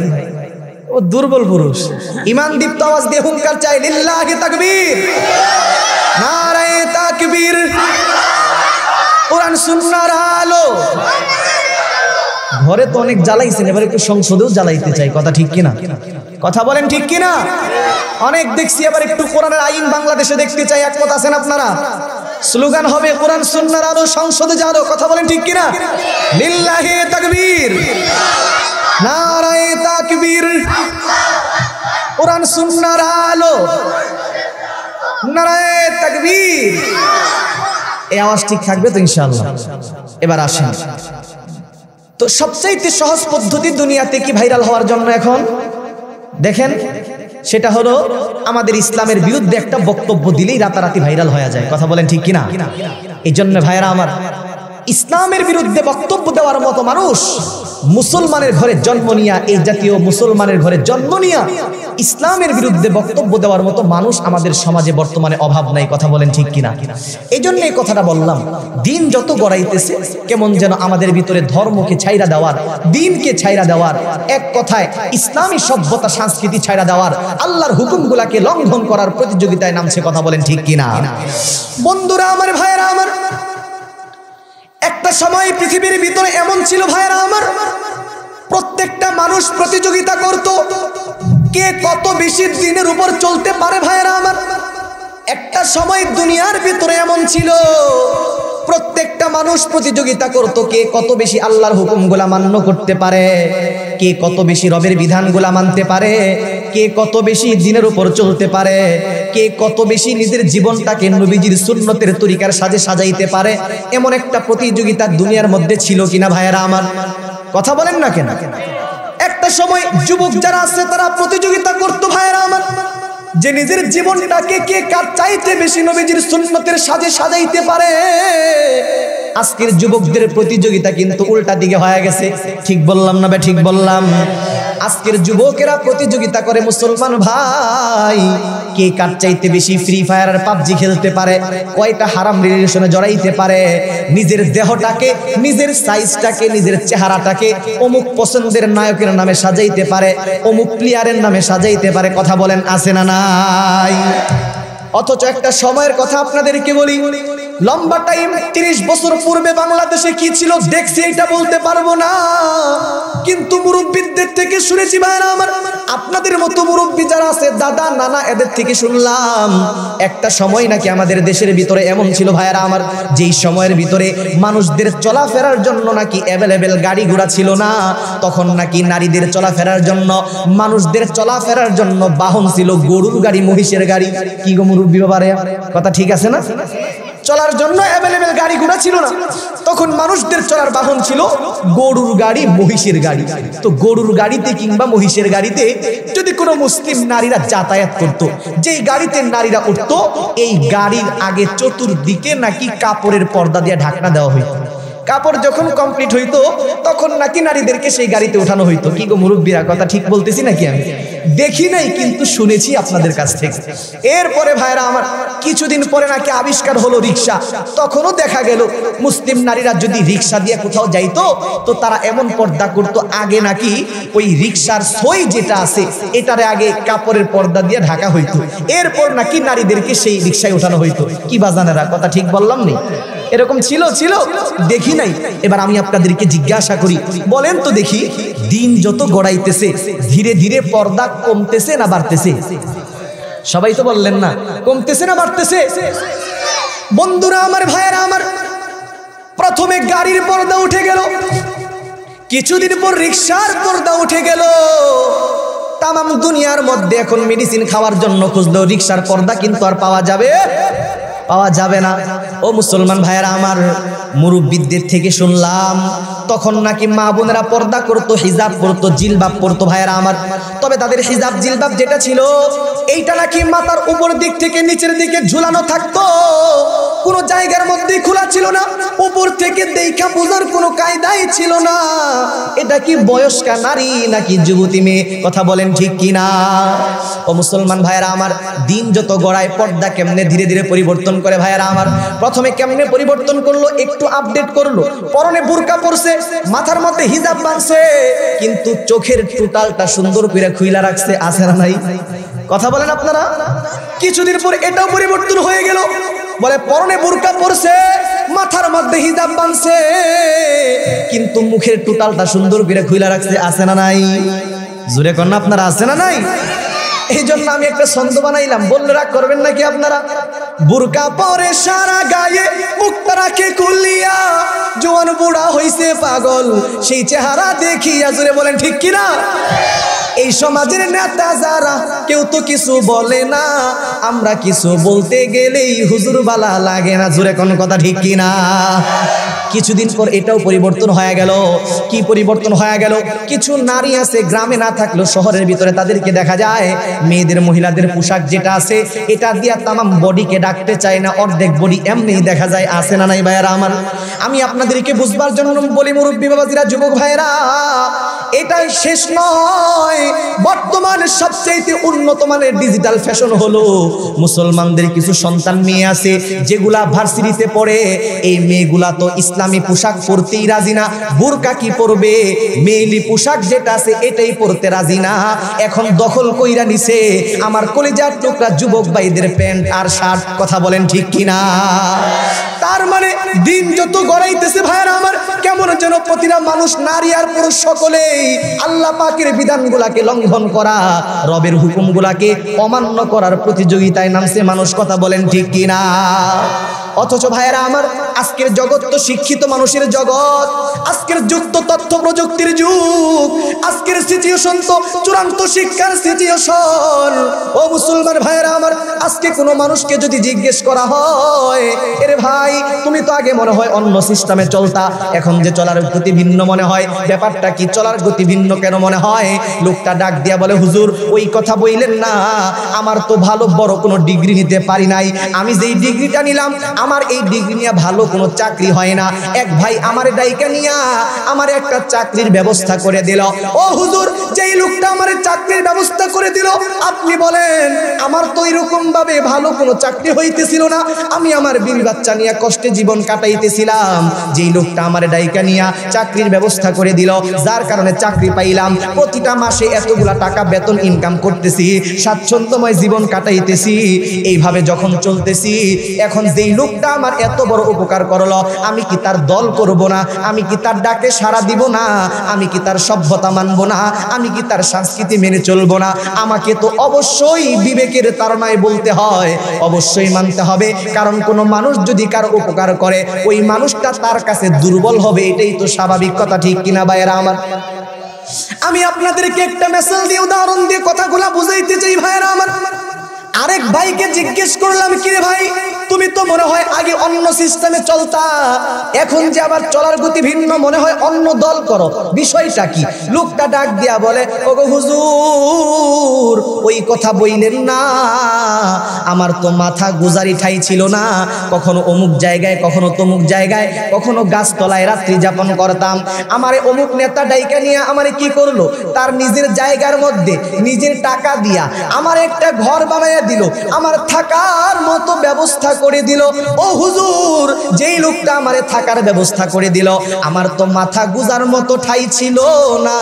ও দুর্বল পুরুষ। ইমান দীপ্ত আওয়াজ দিয়ে হুঙ্কার চাই, লিল্লাহি তাকবীর, নারায়ে তাকবীর, কোরআন সুন্নাহর আলো। ঘরে তো অনেক জ্বালাইছেন, এবার একটু সংসদেও জ্বালাইতে চাই, কথা ঠিক কিনা? কথা বলেন ঠিক কিনা? অনেক দেখছি, এবার একটু কোরআনের আইন বাংলাদেশে দেখতে চাই, একমত আছেন আপনারা? স্লোগান হবে কোরআন সুন্নাহর আলো, সংসদে যাও, কথা বলেন ঠিক কিনা? লিল্লাহি তাকবীর, নারায়ে তাকবীর, কোরআন সুন্নাহর আলো, নারায়ে তাকবীর। এই আওয়াজ ঠিক থাকবে তো ইনশাআল্লাহ? এবার আসেন তো, সবচাইতে সহজ পদ্ধতি দুনিয়াতে কি ভাইরাল হওয়ার জন্য এখন দেখেন, সেটা হলো আমাদের ইসলামের বিরুদ্ধে একটা বক্তব্য দিলেই রাতারাতি ভাইরাল হয়ে যায়, কথা বলেন ঠিক কিনা? এই জন্য ভাইরা আমার, ইসলামের বিরুদ্ধে বক্তব্য দেওয়ার মতো মানুষ মুসলমানের ঘরে জন্ম নিয়া, এই জাতীয় মুসলমানের ঘরে জন্ম নিয়া ইসলামের বিরুদ্ধে বক্তব্য দেওয়ার মতো মানুষ আমাদের সমাজে বর্তমানে অভাব নাই, কথা বলেন ঠিক কিনা? এই জন্য এই কথাটা বললাম, দিন যত গড়াইতেছে কেমন যেন আমাদের ভিতরে ধর্মকে ছাইরা দেওয়ার, দিনকে ছাইরা দেওয়ার, এক কথায় ইসলামী সভ্যতা সংস্কৃতি ছাইরা দেওয়ার, আল্লাহর হুকুমগুলাকে লঙ্ঘন করার প্রতিযোগিতায় নামছে, কথা বলেন ঠিক কিনা? বন্ধুরা আমার, ভাইরা আমার, একটা সময় পৃথিবীর ভিতরে এমন ছিল ভাইরা আমার, প্রত্যেকটা মানুষ প্রতিযোগিতা করত কে কত বেশি দিনের উপর চলতে পারে। ভাইরা আমার, একটা সময় দুনিয়ার ভিতরে এমন ছিল, প্রত্যেকটা মানুষ প্রতিযোগিতা করত কে কত বেশি আল্লাহর হুকুমগুলা মান্য করতে পারে, কে কত বেশি রবের বিধানগুলা মানতে পারে, কে কত বেশি দিনের উপর চলতে পারে, কে কত বেশি নিজের জীবনটাকে নবীজির সুন্নতের তরিকার সাজে সাজাইতে পারে। এমন একটা প্রতিযোগিতা দুনিয়ার মধ্যে ছিল কিনা ভাইয়েরা আমার? কথা বলেন না কেন? একটা সময় যুবক যারা আছে তারা প্রতিযোগিতা করতো ভাইয়েরা আমার, যে নিজের জীবনটাকে কে কার চাইতে বেশি নবীজির সুন্নতের সাজে সাজাইতে পারে। আজকের যুবকদের প্রতিযোগিতা কিন্তু উল্টা দিকে হয়ে গেছে, ঠিক বললাম না ভাই? ঠিক বললাম? আজকের যুবকেরা প্রতিযোগিতা করে মুসলমান ভাই, কে কার চাইতে বেশি ফ্রি ফায়ার আর পাবজি খেলতে পারে, কয়টা হারাম রিলেশনে জড়াইতে পারে, নিজের দেহটাকে, নিজের সাইজটাকে, নিজের চেহারাটাকে অমুক পছন্দের নায়কের নামে সাজাইতে পারে, অমুক প্লেয়ারের নামে সাজাইতে পারে। কথা বলেন আছে না নাই? অথচ একটা সময়ের কথা আপনাদেরকে বলি, লম্বা টাইম 30 বছর পূর্বে বাংলাদেশে কি ছিল দেখছি এটা বলতে পারবো না, কিন্তু মুরব্বীদের থেকে শুনেছি ভাইরা আমার, আপনাদের মতো মুরব্বী যারা আছে, দাদা নানা, এদের থেকে শুনলাম একটা সময় নাকি আমাদের দেশের ভিতরে এমন ছিল ভাইরা আমার, যেই সময়ের ভিতরে মানুষদের চলাফেরার জন্য নাকি অ্যাভেলেবেল গাড়ি ঘোড়া ছিল না, তখন নাকি নারীদের চলাফেরার জন্য, মানুষদের চলাফেরার জন্য বাহন ছিল গরুর গাড়ি, মহিষের গাড়ি। কি গো মুরব্বী বাবারে, কথা ঠিক আছে না? চলার জন্য অ্যাভেলেবেল গাড়ি ঘোড়া ছিল না, তখন মানুষদের চলার বাহন ছিল গরুর গাড়ি, মহিষের গাড়ি। তো গরুর গাড়িতে কিংবা মহিষের গাড়িতে যদি কোনো মুসলিম নারীরা যাতায়াত করত, যেই গাড়িতে নারীরা উঠত, এই গাড়ির আগে চতুর্দিকে নাকি কাপড়ের পর্দা দিয়ে ঢাকনা দেওয়া হইত। কাপড় যখন কমপ্লিট হইতো তখন নাকি নারীদেরকে সেই গাড়িতে ওঠানো হইতো। কি গো মুরব্বীরা, কথা ঠিক বলতেছি নাকি? আমি দেখি নাই কিন্তু শুনেছি আপনাদের কাছ থেকে। এরপরে ভাইরা আমার, কিছুদিন পরে নাকি আবিষ্কার হলো রিক্সা। তখনও দেখা গেল মুসলিম নারীরা যদি রিক্সা দিয়ে কোথাও যাইতো তো তারা এমন পর্দা করতো, আগে নাকি ওই রিক্সার সই যেটা আছে এটারে আগে কাপড়ের পর্দা দিয়ে ঢাকা হইতো, এরপর নাকি নারীদেরকে সেই রিক্সায় ওঠানো হইতো। কি বাজানেরা, কথা ঠিক বললাম নি? এরকম ছিল দেখি নাই। এবার আমি আপনাদেরকে জিজ্ঞাসা করি, বলেন তো দেখি, দিন যত গড়াইতেছে ধীরে ধীরে পর্দা কমতেছে না বাড়তেছে? সবাই তো বললেন না, কমতেছে না বাড়তেছে? বন্ধুরা আমার, ভাইয়েরা আমার, প্রথমে গাড়ির পর্দা উঠে গেল, কিছুদিন পর রিক্সার পর্দা উঠে গেল। তামাম দুনিয়ার মধ্যে এখন মেডিসিন খাওয়ার জন্য খুঁজলেও রিক্সার পর্দা কিন্তু আর পাওয়া যাবে না। ও মুসলমান ভাইয়েরা আমার, মুরব্বীদের থেকে শুনলাম তখন নাকি মা বোনেরা পর্দা করতো, হিজাব পরতো, জিলবাব পরতো ভাইয়েরা আমার। তবে তাদের হিজাব জিলবাব যেটা ছিল এইটা নাকি মাথার উপর দিক থেকে নিচের দিকে ঝুলানো থাকতো, কোনো জায়গার মধ্যে খোলা ছিল না, উপর থেকে দেখা বোঝার কোনো কায়দাই ছিল না এটা কি বয়স্কা নারী নাকি যুবতী মেয়ে। কথা বলেন ঠিক কিনা? ও মুসলমান ভাইয়েরা আমার, দিন যত গড়ায় পর্দা কেমনে ধীরে ধীরে পরিবর্তন করে ভাইয়েরা আমার। প্রথমে কেমনে পরিবর্তন করলো, একটু আপডেট করলো, পরনে বুরকা পরছে, মাথার মধ্যে হিজাব বাঁধছে, কিন্তু চোখের টোটালটা সুন্দর করে খুইলা রাখছে, আছে না নাই? কথা বলেন আপনারা। কিছুদিন পর এটাও পরিবর্তন হয়ে গেল, বলে পরনে বুরকা পরছে, মাথার মধ্যে হিজাব বাঁধছে, কিন্তু মুখের টোটালটা সুন্দর করে খুইলা রাখছে, আছে না নাই? জোরে কর না আপনারা, আছে না নাই? এই জন্য আমি একটা ছন্দ বানাইলাম, বললে রাগ করবেন নাকি আপনারা? বুরকা পরে সারা গায়ে, মুখটা রাখে খুলিয়া, জোয়ান বুড়া হইছে পাগল, সেই চেহারা দেখিয়া। জোরে বলেন ঠিক কিনা? এই সমাজের নেতা যারা কেউ তো কিছু বলে না, আমরা কিছু বলতে গেলেই হুজুর বালা লাগে না। জোরে কোন কথা ঠিক কিনা? কিছুদিন পর এটাও পরিবর্তন হয়ে গেল। কি পরিবর্তন হয়ে গেল? কিছু নারী আছে গ্রামে না থাকলেও শহরের ভিতরে তাদেরকে দেখা যায় মেয়েদের মহিলাদের পোশাক যেটা আছে এটা দিয়া তামাম বডিকে ডাকতে চায় না, অর্ধেক বডি এমনিই দেখা যায়, আছে না নাই ভাইয়েরা আমার? আমি আপনাদেরকে বুঝবার জন্য বলি মুরব্বী বাবাজিরা, যুবক ভাইয়েরা, এটাই শেষ নয়। বর্তমান সবচেয়ে উন্নত মানের ডিজিটাল ফ্যাশন হলো মুসলমানদের কিছু সন্তান মেয়ে আছে যেগুলা ভার্সিটিতে পড়ে, এই মেয়েগুলা তো ইসলামী পোশাক পরতেই রাজি না, বুরকা কি পরবে, মেয়েলি পোশাক যেটা আছে এটাই পরতে রাজি না। এখন দখল কইরা নিছে আমার কলিজার টুকরা যুবক ভাইদের প্যান্ট আর শার্ট। কথা বলেন ঠিক কিনা? তার মানে দিন যত গড়াইতেছে ভাইরা আমার, কেমন যেন প্রতিটা মানুষ, নারী আর পুরুষ সকলেই আল্লাহ পাকের বিধানগুলাকে লঙ্ঘন করা, রবের হুকুমগুলাকে অমান্য করার প্রতিযোগিতায় নামছে মানুষ। কথা বলেন ঠিক কিনা? অথচ ভাইয়েরা আমার, আজকের জগৎ তো শিক্ষিত মানুষের জগৎ, আজকের যুগ তো তথ্য প্রযুক্তির যুগ, আজকের সিচুয়েশন তো চূড়ান্ত শিক্ষার সিচুয়েশন। ও মুসলমান ভাইয়েরা আমার, আজকে কোনো মানুষকে যদি জিজ্ঞেস করা হয়, এরে ভাই তুমি তো আগে মনে হয় অন্য সিস্টেমে চলতা, এখন যে চলার গতি ভিন্ন মনে হয়, ব্যাপারটা কি, চলার গতি ভিন্ন কেন মনে হয়? লোকটা ডাক দিয়া বলে, হুজুর ওই কথা বইলেন না, আমার তো ভালো বড় কোনো ডিগ্রি নিতে পারি নাই, আমি যেই ডিগ্রিটা নিলাম আমার এই ডিগ্রি নিয়ে ভালো কোনো চাকরি হয় না। এক ভাই আমার ডাইকা নিয়া আমার একটা চাকরির ব্যবস্থা করে দিল। ও হুজুর, যেই লোকটা আমার চাকরির ব্যবস্থা করে দিল, আপনি বলেন আমার তো এরকম ভাবে ভালো কোনো চাকরি হইতেছিল না, আমি আমার বিবি বাচ্চা নিয়ে কষ্টে জীবন কাটাইতেছিলাম, যেই লোকটা আমার ডাইকা নিয়া চাকরির ব্যবস্থা করে দিল, যার কারণে চাকরি পাইলাম, প্রতিটা মাসে এতগুলা টাকা বেতন ইনকাম করতেছি, স্বাচ্ছন্দ্যময় জীবন কাটাইতেছি, এইভাবে যখন চলতেছি, এখন যেই লোকটা আমার এত বড় উপকার করলো, আমি কি তার দল করব না? আমি কি তার ডাকে সাড়া দিব না? আমি কি তার সভ্যতা মানব না? আমি কি তার সংস্কৃতি মেনে চলবো না? আমাকে তো অবশ্যই বিবেকের তাড়নায় বলতে হয়, অবশ্যই মানতে হবে, কারণ কোনো মানুষ যদি কারো উপকার করে ওই মানুষটা তার কাছে দুর্বল হবে, এটাই তো স্বাভাবিক। কথা ঠিক কিনা ভাইয়েরা আমার? আমি আপনাদেরকে একটা মেসেজ দিয়ে, উদাহরণ দিয়ে কথাগুলো বুঝাইতে চাই ভাইয়েরা আমার। আরেক ভাইকে জিজ্ঞেস করলাম, কিরে ভাই তুমি তো মনে হয় আগে অন্য সিস্টেমে চলতা, এখন যে আবার চলার গতি ভিন্ন, মনে হয় অন্য দল করো, বিষয়টা কি? লোকটা ডাক দিয়া বলে, ওগো হুজুর ওই কথা বইলেন না, আমার তো মাথা গুজারি ঠাই ছিল না, কখনো অমুক জায়গায়, কখনো তমুক জায়গায়, কখনো গাছতলায় রাত্রি যাপন করতাম, আমারে অমুক নেতা ডাইকা নিয়ে আমারে কি করলো, তার নিজের জায়গার মধ্যে নিজের টাকা দিয়া আমার একটা ঘর বানাইয়া দিল, আমার থাকার মতো ব্যবস্থা করে দিল। ও হুজুর, যেই লোকটা আমারে থাকার ব্যবস্থা করে দিল, আমার তো মাথা গুজার মতো ঠাই ছিল না,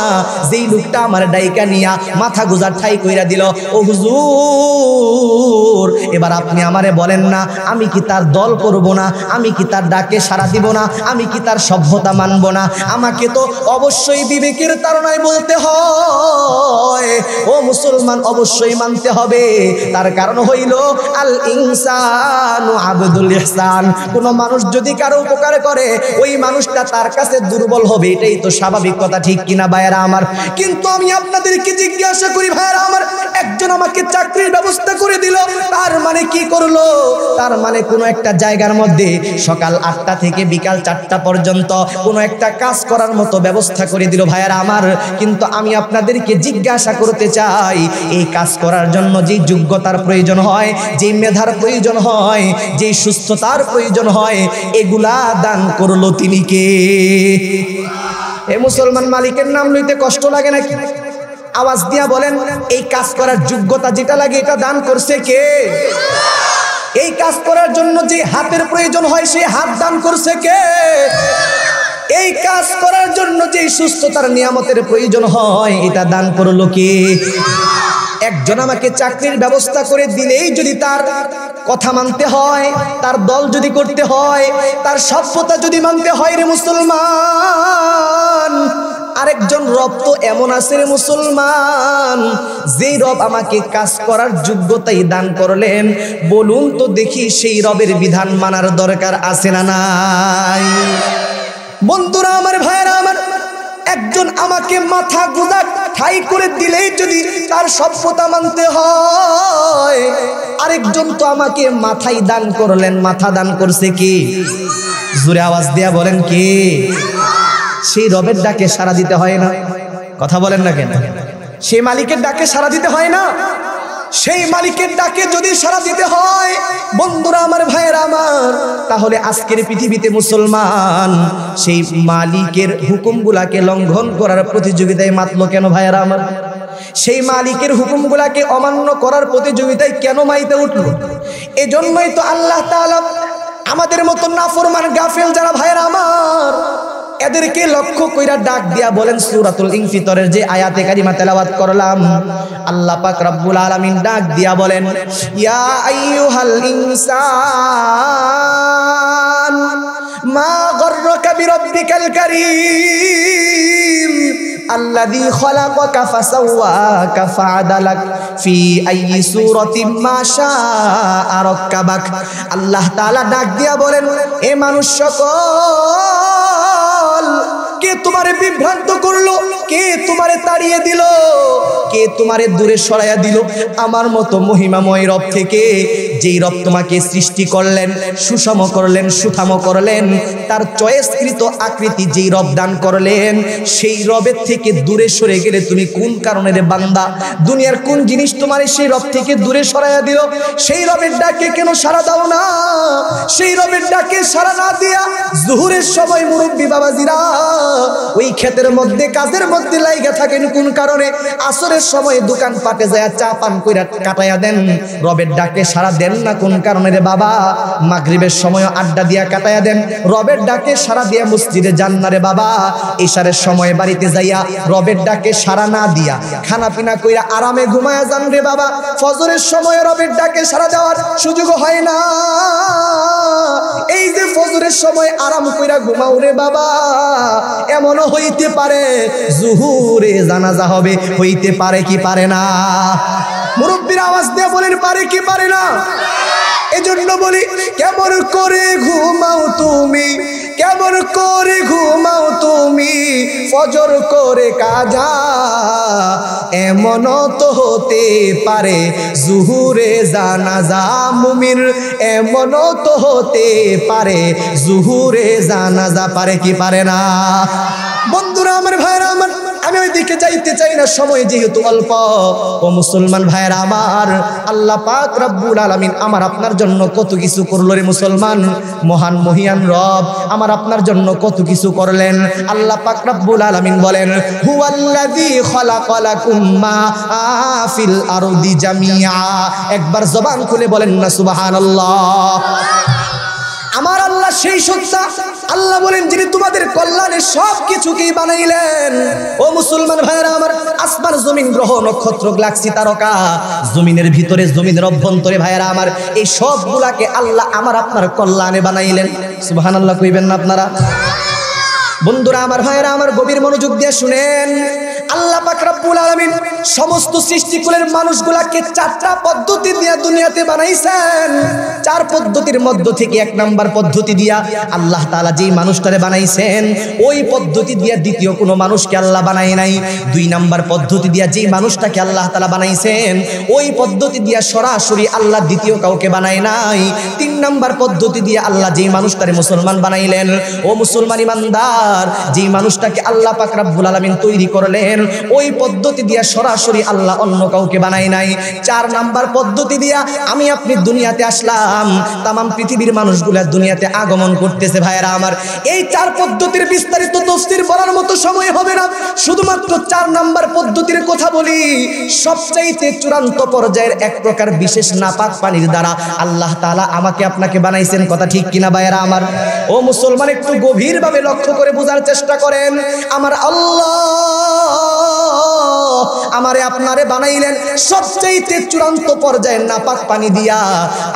যেই লোকটা আমার ডাইকা নিয়া মাথা গুজার ঠাই কইরা দিল। ও হুজুর, এবার আপনি আমারে বলেন না, আমি কি তার দল করব না? আমি কি তার ডাকে সাড়া দিব না? আমি কি তার সভ্যতা মানব না? আমাকে তো অবশ্যই বিবেকের তাড়নায় বলতে হয়। ও মুসলমান, অবশ্যই মানতে হবে। তার কারণ হইল আল ইনসানু আবদুল ইহসান, কোন মানুষ যদি কারো উপকার করে ওই মানুষটা তার কাছে দুর্বল হবে, এটাই তো স্বাভাবিক। কথা ঠিক কিনা ভাইয়েরা আমার? কিন্তু আমি আপনাদেরকে জিজ্ঞাসা করি ভাইয়েরা আমার, একজন আমাকে চাকরির ব্যবস্থা করে দিল, তার মানে কি করলো? তার মানে কোনো একটা জায়গার মধ্যে সকাল 8টা থেকে বিকাল 4টা পর্যন্ত কোনো একটা কাজ করার মতো ব্যবস্থা করে দিল ভাইয়ারা আমার। কিন্তু আমি আপনাদেরকে জিজ্ঞাসা করতে চাই, এই কাজ করার জন্য যে যোগ্যতার প্রয়োজন হয়, যে মেধার প্রয়োজন হয়, যে সুস্থতার প্রয়োজন হয়, এগুলা দান করলো তিনি কে? এ মুসলমান, মালিকের নাম লইতে কষ্ট লাগে নাকি? আওয়াজ দিয়া বলেন, এই কাজ করার যোগ্যতা যেটা লাগে এটা দান করছে কে? এই কাজ করার জন্য যে হাতের প্রয়োজন হয় সেই হাত দান করছে কে? এই কাজ করার জন্য যে সুস্থতার নিয়ামতের প্রয়োজন হয় এটা দান করলো কে? একজন আমাকে চাকরির ব্যবস্থা করে দিলেই যদি তার কথা মানতে হয়, তার দল যদি করতে হয়, তার সভ্যতা যদি মানতে হয় রে মুসলমান, আরেকজন রব তো এমন আছে রে মুসলমান, যেই রব আমাকে কাজ করার যোগ্যতাই দান করলেন, বলুন তো দেখি সেই রবের বিধান মানার দরকার আছে না নাই? বন্ধুরা আমার, ভাইরা আমার, একজন আমাকে মাথা গোজা ঠাই করে দিলেই যদি তার সভ্যতা মানতে হয়, আরেকজন তো আমাকে মাথাই দান করলেন। মাথা দান করছে কি? জোরে আওয়াজ দিয়া বলেন কে? সেই রবের ডাকে সাড়া দিতে হয় না? কথা বলেন না কেন? সেই মালিকের ডাকে সাড়া দিতে হয় না? সেই মালিকের ডাকে যদি সাড়া দিতে হয়, বন্ধুরা আমার, ভাইয়েরা আমার, তাহলে আজকের পৃথিবীতে মুসলমান সেই মালিকের হুকুমগুলাকে লঙ্ঘন করার প্রতিযোগিতায় মাতলো কেন ভাইয়েরা আমার? সেই মালিকের হুকুমগুলাকে অমান্য করার প্রতিযোগিতায় কেন মাইতে উঠলো? এজন্যই তো আল্লাহ তাআলা আমাদের মতো নাফরমান গাফেল যারা ভাইয়েরা আমার, এদেরকে লক্ষ্য কইরা ডাক দিয়া বলেন, সূরাতুল ইনফিতরের যে আয়াতে কারিমা তেলাওয়াত করলাম, আল্লাহ পাক রব্বুল আলামিন ডাক দিয়া বলেন, ইয়া আইয়ুহাল ইনসান মা গররাকা বিরাব্বিকাল কারীম আল্লাযী খালাকাকা ফাসাওয়াকা ফাআদালাক ফি আইয়ি সূরাতিন মা শাআ রাক্কাবাক। আল্লাহ তাআলা ডাক দিয়া বলেন, এ মানুষ সকল, কে তোমারে বিভ্রান্ত করলো? কে তোমারে তাড়িয়ে দিল? কে তোমারে দূরে সরাইয়া দিল আমার মতো মহিমাময় রব থেকে? যেই রব তোমাকে সৃষ্টি করলেন, সুষম করলেন, সুঠাম করলেন, তার চয়েসকৃত আকৃতি যেই রব দান করলেন, সেই রবের থেকে দূরে সরে গেলে তুমি কোন কারণে রে বান্দা? দুনিয়ার কোন জিনিস তোমারে সেই রব থেকে দূরে সরাইয়া দিল? সেই রবের ডাকে কেন সাড়া দাও না? সেই রবের ডাকে সাড়া না দিয়া জোহরের সময় মুরব্বী বাবাজিরা ওই ক্ষেতের মধ্যে কাজের মধ্যে লাইগা থাকেন কোন কারণে? আসরের সময় দোকান পাটে যায় চা পান কইরা কাটাইয়া দেন, রবের ডাকে সাড়া দেন না কোন কারণে রে বাবা? মাগরিবের সময় আড্ডা দিয়া কাটাইয়া দেন, রবের ডাকে সাড়া দিয়া মসজিদে যান না রে বাবা? ইশারের সময় বাড়িতে যাইয়া রবের ডাকে সাড়া না দিয়া খানা পিনা কইরা আরামে ঘুমায়া যান রে বাবা? ফজরের সময় রবের ডাকে সাড়া দেওয়ার সুযোগ হয় না? এই যে ফজরের সময় আরাম কইরা ঘুমাও রে বাবা, এমনও হইতে পারে জুহুরে জানাজা হবে, হইতে পারে কি পারে না? মুরব্বির আওয়াজ দিয়ে বলেন, পারে কি পারে না? এজন্য বলি, কেমন করে ঘুমাও তুমি, কেমন করে ঘুমাও তুমি ফজর করে কাজা? এমনও তো হতে পারে জুহুরে জানাজা মুমিন, এমনও তো হতে পারে জুহুরে জানাজা, পারে কি পারে না? বন্ধুরা আমার, ভাইরা আমার, আমি ওই দিকে যাইতে চাই না, সময় যেহেতু অল্প। ও মুসলমান ভাইরা আমার, আল্লাহ পাক রব্বুল আলামিন আমার আপনার জন্য কত কিছু করলো রে মুসলমান। মহান মহিয়ান রব আমার আপনার জন্য কত কিছু করলেন। আল্লাহ পাক রব্বুল আলামিন বলেন, হুয়াল্লাযী খালাকালাকুম মা ফিল আরদি জামিআ। একবার জবান খুলে বলেন না সুবহানাল্লাহ। আমার আল্লাহ সেই সত্তা, আল্লাহ বলেন যিনি তোমাদের কল্যাণে সব কিছুকেই বানাইলেন। ও মুসলমান ভাইরা আমার, আসমান জমিন গ্রহ নক্ষত্র গ্যালাক্সি তারকা, জমিনের ভিতরে জমিনের অভ্যন্তরে ভাইরা আমার, এই সবগুলাকে আল্লাহ আমার আপনার কল্যাণে বানাইলেন। সুবহানাল্লাহ কইবেন না আপনারা? বন্ধুরা আমার, ভাইরা আমার, গভীর মনোযোগ দিয়ে শুনেন। আল্লাহ পাক রব্বুল আলামিন সমস্ত সৃষ্টিকুলের মানুষগুলাকে চারটা পদ্ধতি দিয়া দুনিয়াতে বানাইছেন। চার পদ্ধতির মধ্য থেকে এক নাম্বার পদ্ধতি দিয়া আল্লাহ তাআলা যেই মানুষটারে বানাইছেন ওই পদ্ধতি দিয়া দ্বিতীয় কোনো মানুষকে আল্লাহ বানায় নাই। দুই নাম্বার পদ্ধতি দিয়া যেই মানুষটাকে আল্লাহ তাআলা বানাইছেন ওই পদ্ধতি দিয়া সরাসরি আল্লাহ দ্বিতীয় কাউকে বানায় নাই। তিন নাম্বার পদ্ধতি দিয়ে আল্লাহ যেই মানুষটারে মুসলমান বানাইলেন, ও মুসলমান ইমানদার, যেই মানুষটাকে আল্লাহ পাক রব্বুল আলামিন তৈরি করলেন ওই পদ্ধতি দিয়া সরাসরি আল্লাহ অন্য কাউকে বানায় নাই। চার নাম্বার পদ্ধতি দিয়া আমি আপনি দুনিয়াতে আসলাম, তাম পৃথিবীর মানুষগুলা দুনিয়াতে আগমন করতেছে। ভাইয়েরা আমার, এই চার পদ্ধতির বিস্তারিত তাফসীর বলার মতো সময় হবে না, শুধুমাত্র চার নাম্বার পদ্ধতির কথা বলি। সবচাইতে চূড়ান্ত পর্যায়ের এক প্রকার বিশেষ নাপাক পানির দ্বারা আল্লাহ তাআলা আমাকে আপনাকে বানাইছেন। কথা ঠিক কিনা ভাইয়েরা আমার? ও মুসলমান, একটু গভীরভাবে লক্ষ্য করে বোঝার চেষ্টা করেন। আমার আল্লাহ আমারে আপনারে বানাইলেন সবচাইতে চূড়ান্ত পর্যায়ের নাপাক পানি দিয়া।